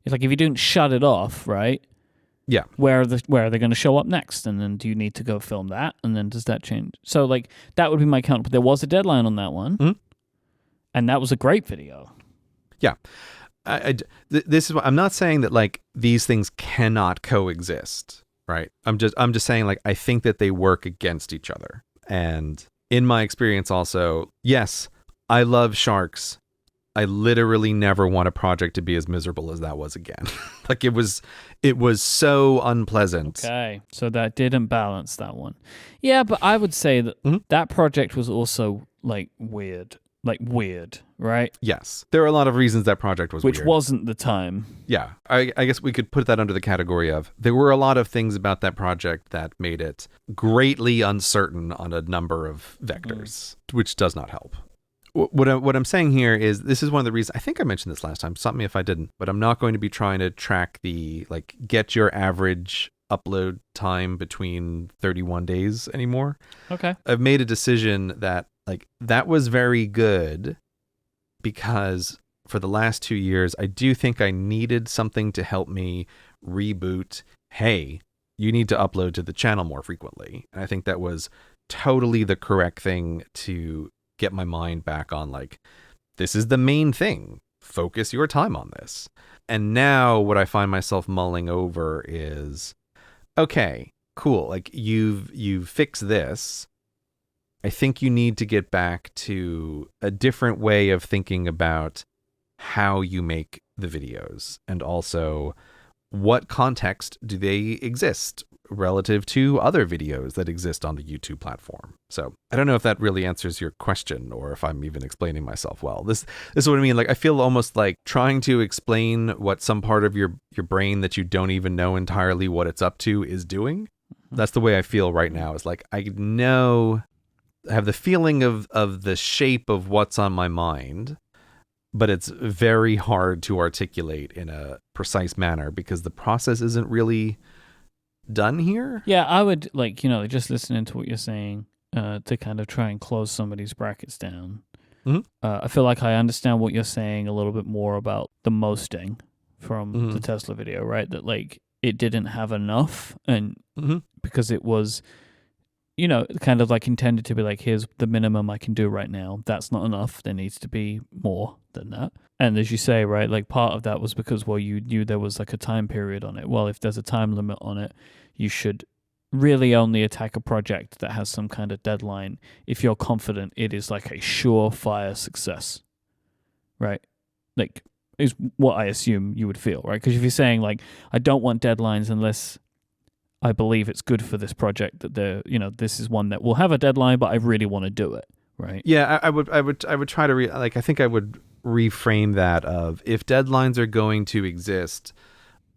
it's like if you didn't shut it off, right? Yeah. Where are they going to show up next? And then do you need to go film that? And then does that change? So like that would be my count. But there was a deadline on that one. And that was a great video. Yeah. This is what I'm not saying that like these things cannot coexist, right? I'm just saying like I think that they work against each other. And in my experience also, yes, I love Sharks. I literally never want a project to be as miserable as that was again. Like it was so unpleasant. Okay, so that didn't balance that one. Yeah, but I would say that that project was also like weird, right? Yes, there are a lot of reasons that project was weird. Which weird. Wasn't the time. Yeah, I guess we could put that under the category of there were a lot of things about that project that made it greatly uncertain on a number of vectors, which does not help. What I'm saying here is this is one of the reasons, I think I mentioned this last time, stop me if I didn't, but I'm not going to be trying to track the, like, get your average upload time between 31 days anymore. Okay. I've made a decision that, like, that was very good because for the last 2 years, I do think I needed something to help me reboot. Hey, you need to upload to the channel more frequently. And I think that was totally the correct thing to get my mind back on, like, this is the main thing. Focus your time on this. And now what I find myself mulling over is, okay, cool. Like you've fixed this. I think you need to get back to a different way of thinking about how you make the videos, and also what context do they exist relative to other videos that exist on the YouTube platform. So I don't know if that really answers your question or if I'm even explaining myself well. This is what I mean. Like I feel almost like trying to explain what some part of your brain that you don't even know entirely what it's up to is doing. That's the way I feel right now. Is like I have the feeling of the shape of what's on my mind, but it's very hard to articulate in a precise manner because the process isn't really done here. Yeah, I would just listening to what you're saying to kind of try and close some of these brackets down. I feel like I understand what you're saying a little bit more about the mosting from the Tesla video, right? That like it didn't have enough, and because it was, kind of like intended to be like, here's the minimum I can do right now. That's not enough. There needs to be more than that. And as you say, right, like part of that was because, well, you knew there was like a time period on it. Well, if there's a time limit on it, you should really only attack a project that has some kind of deadline if you're confident it is like a surefire success, right? Like, is what I assume you would feel, right? Because if you're saying like, I don't want deadlines unless I believe it's good for this project, that this is one that will have a deadline, but I really want to do it, right? Yeah, I would try to I think I would reframe that of if deadlines are going to exist,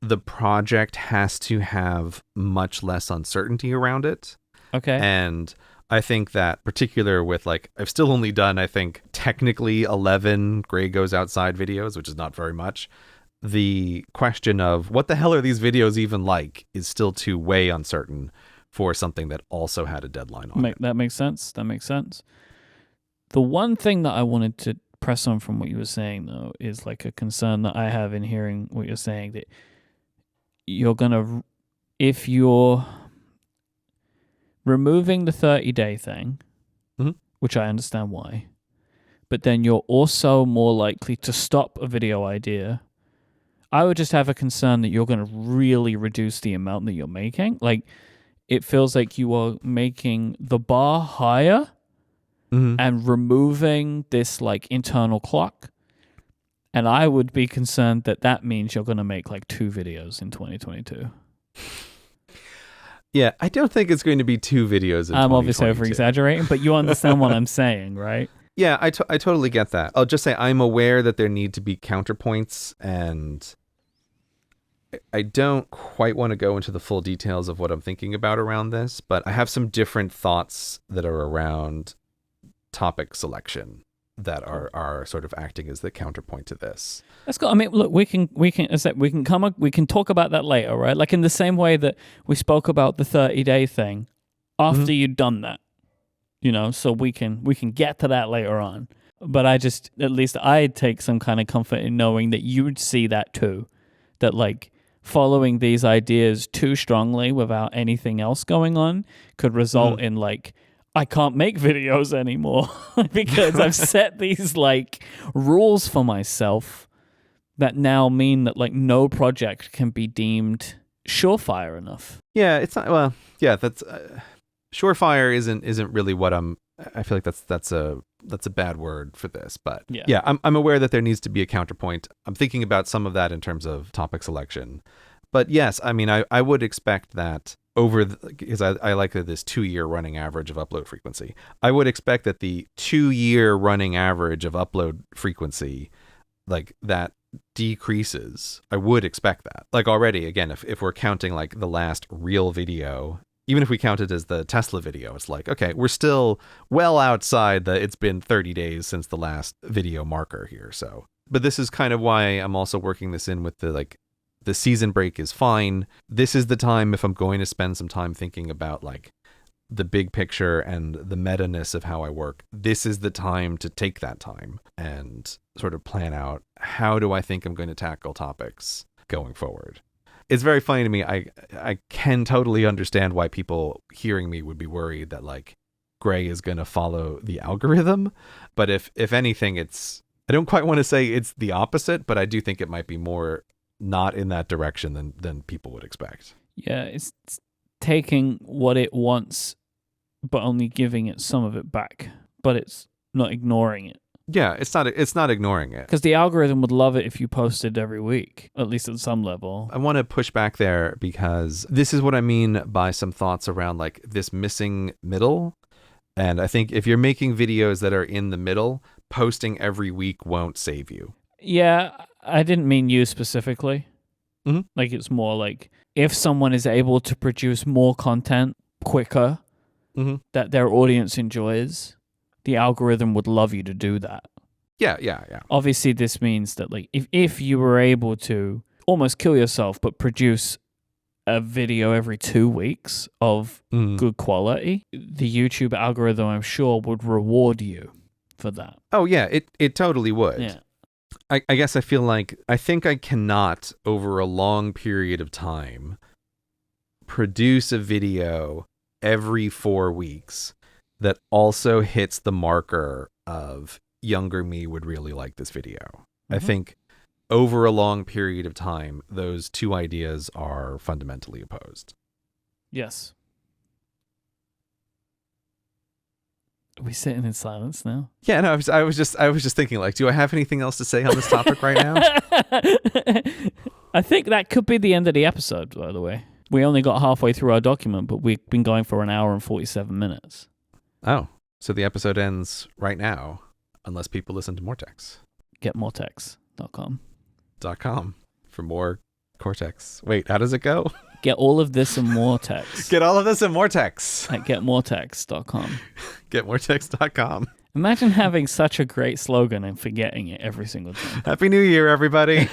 the project has to have much less uncertainty around it. Okay. And I think that particular with like, I've still only done, I think, technically 11 Gray Goes Outside videos, which is not very much. The question of what the hell are these videos even like is still too way uncertain for something that also had a deadline on it. That makes sense. That makes sense. The one thing that I wanted to press on from what you were saying, though, is like a concern that I have in hearing what you're saying, that you're going to, if you're removing the 30-day thing, which I understand why, but then you're also more likely to stop a video idea, I would just have a concern that you're going to really reduce the amount that you're making. Like, it feels like you are making the bar higher and removing this like internal clock. And I would be concerned that that means you're going to make like 2 videos in 2022. Yeah, I don't think it's going to be 2 videos in 2022. I'm obviously over-exaggerating, but you understand what I'm saying, right? Yeah, I totally get that. I'll just say I'm aware that there need to be counterpoints, and I don't quite want to go into the full details of what I'm thinking about around this, but I have some different thoughts that are around topic selection that are sort of acting as the counterpoint to this. That's cool. I mean, look, we can talk about that later, right? Like in the same way that we spoke about the 30-day thing after you'd done that, so we can get to that later on. But at least I'd take some kind of comfort in knowing that you'd see that too, that like following these ideas too strongly without anything else going on could result in like, I can't make videos anymore because I've set these like rules for myself that now mean that like no project can be deemed surefire enough. Yeah, it's not. Well, yeah, that's surefire isn't really what I feel like that's a bad word for this, but yeah, I'm aware that there needs to be a counterpoint. I'm thinking about some of that in terms of topic selection, but yes, I mean, I would expect that because I like this 2-year running average of upload frequency. I would expect that the 2-year running average of upload frequency, like that decreases. I would expect that. Like already, again, if we're counting like the last real video, even if we count it as the Tesla video, it's like, okay, we're still well outside it's been 30 days since the last video marker here. So, but this is kind of why I'm also working this in with the season break is fine. This is the time, if I'm going to spend some time thinking about like the big picture and the meta-ness of how I work, this is the time to take that time and sort of plan out how do I think I'm going to tackle topics going forward. It's very funny to me. I can totally understand why people hearing me would be worried that like Gray is going to follow the algorithm. But if anything, I don't quite want to say it's the opposite, but I do think it might be more not in that direction than people would expect. Yeah, it's taking what it wants, but only giving it some of it back. But it's not ignoring it. Yeah, it's not ignoring it. Because the algorithm would love it if you posted every week, at least at some level. I want to push back there because this is what I mean by some thoughts around like this missing middle. And I think if you're making videos that are in the middle, posting every week won't save you. Yeah, I didn't mean you specifically. Like it's more like if someone is able to produce more content quicker that their audience enjoys, the algorithm would love you to do that. Yeah. Obviously, this means that like if you were able to almost kill yourself but produce a video every 2 weeks of good quality, the YouTube algorithm, I'm sure, would reward you for that. Oh, yeah, it totally would. Yeah. I guess I feel like I think I cannot, over a long period of time, produce a video every 4 weeks that also hits the marker of younger me would really like this video. I think over a long period of time, those two ideas are fundamentally opposed. Yes. Are we sitting in silence now? Yeah, no, I was just thinking, like, do I have anything else to say on this topic right now? I think that could be the end of the episode, by the way. We only got halfway through our document, but we've been going for 1 hour and 47 minutes. Oh, so the episode ends right now, unless people listen to more texts. getmoretext.com. .com for more Cortex. Wait, how does it go? Get all of this and more text Get all of this and more text. at getmoretext.com. Getmoretext.com. Imagine having such a great slogan and forgetting it every single time. Happy New Year, everybody.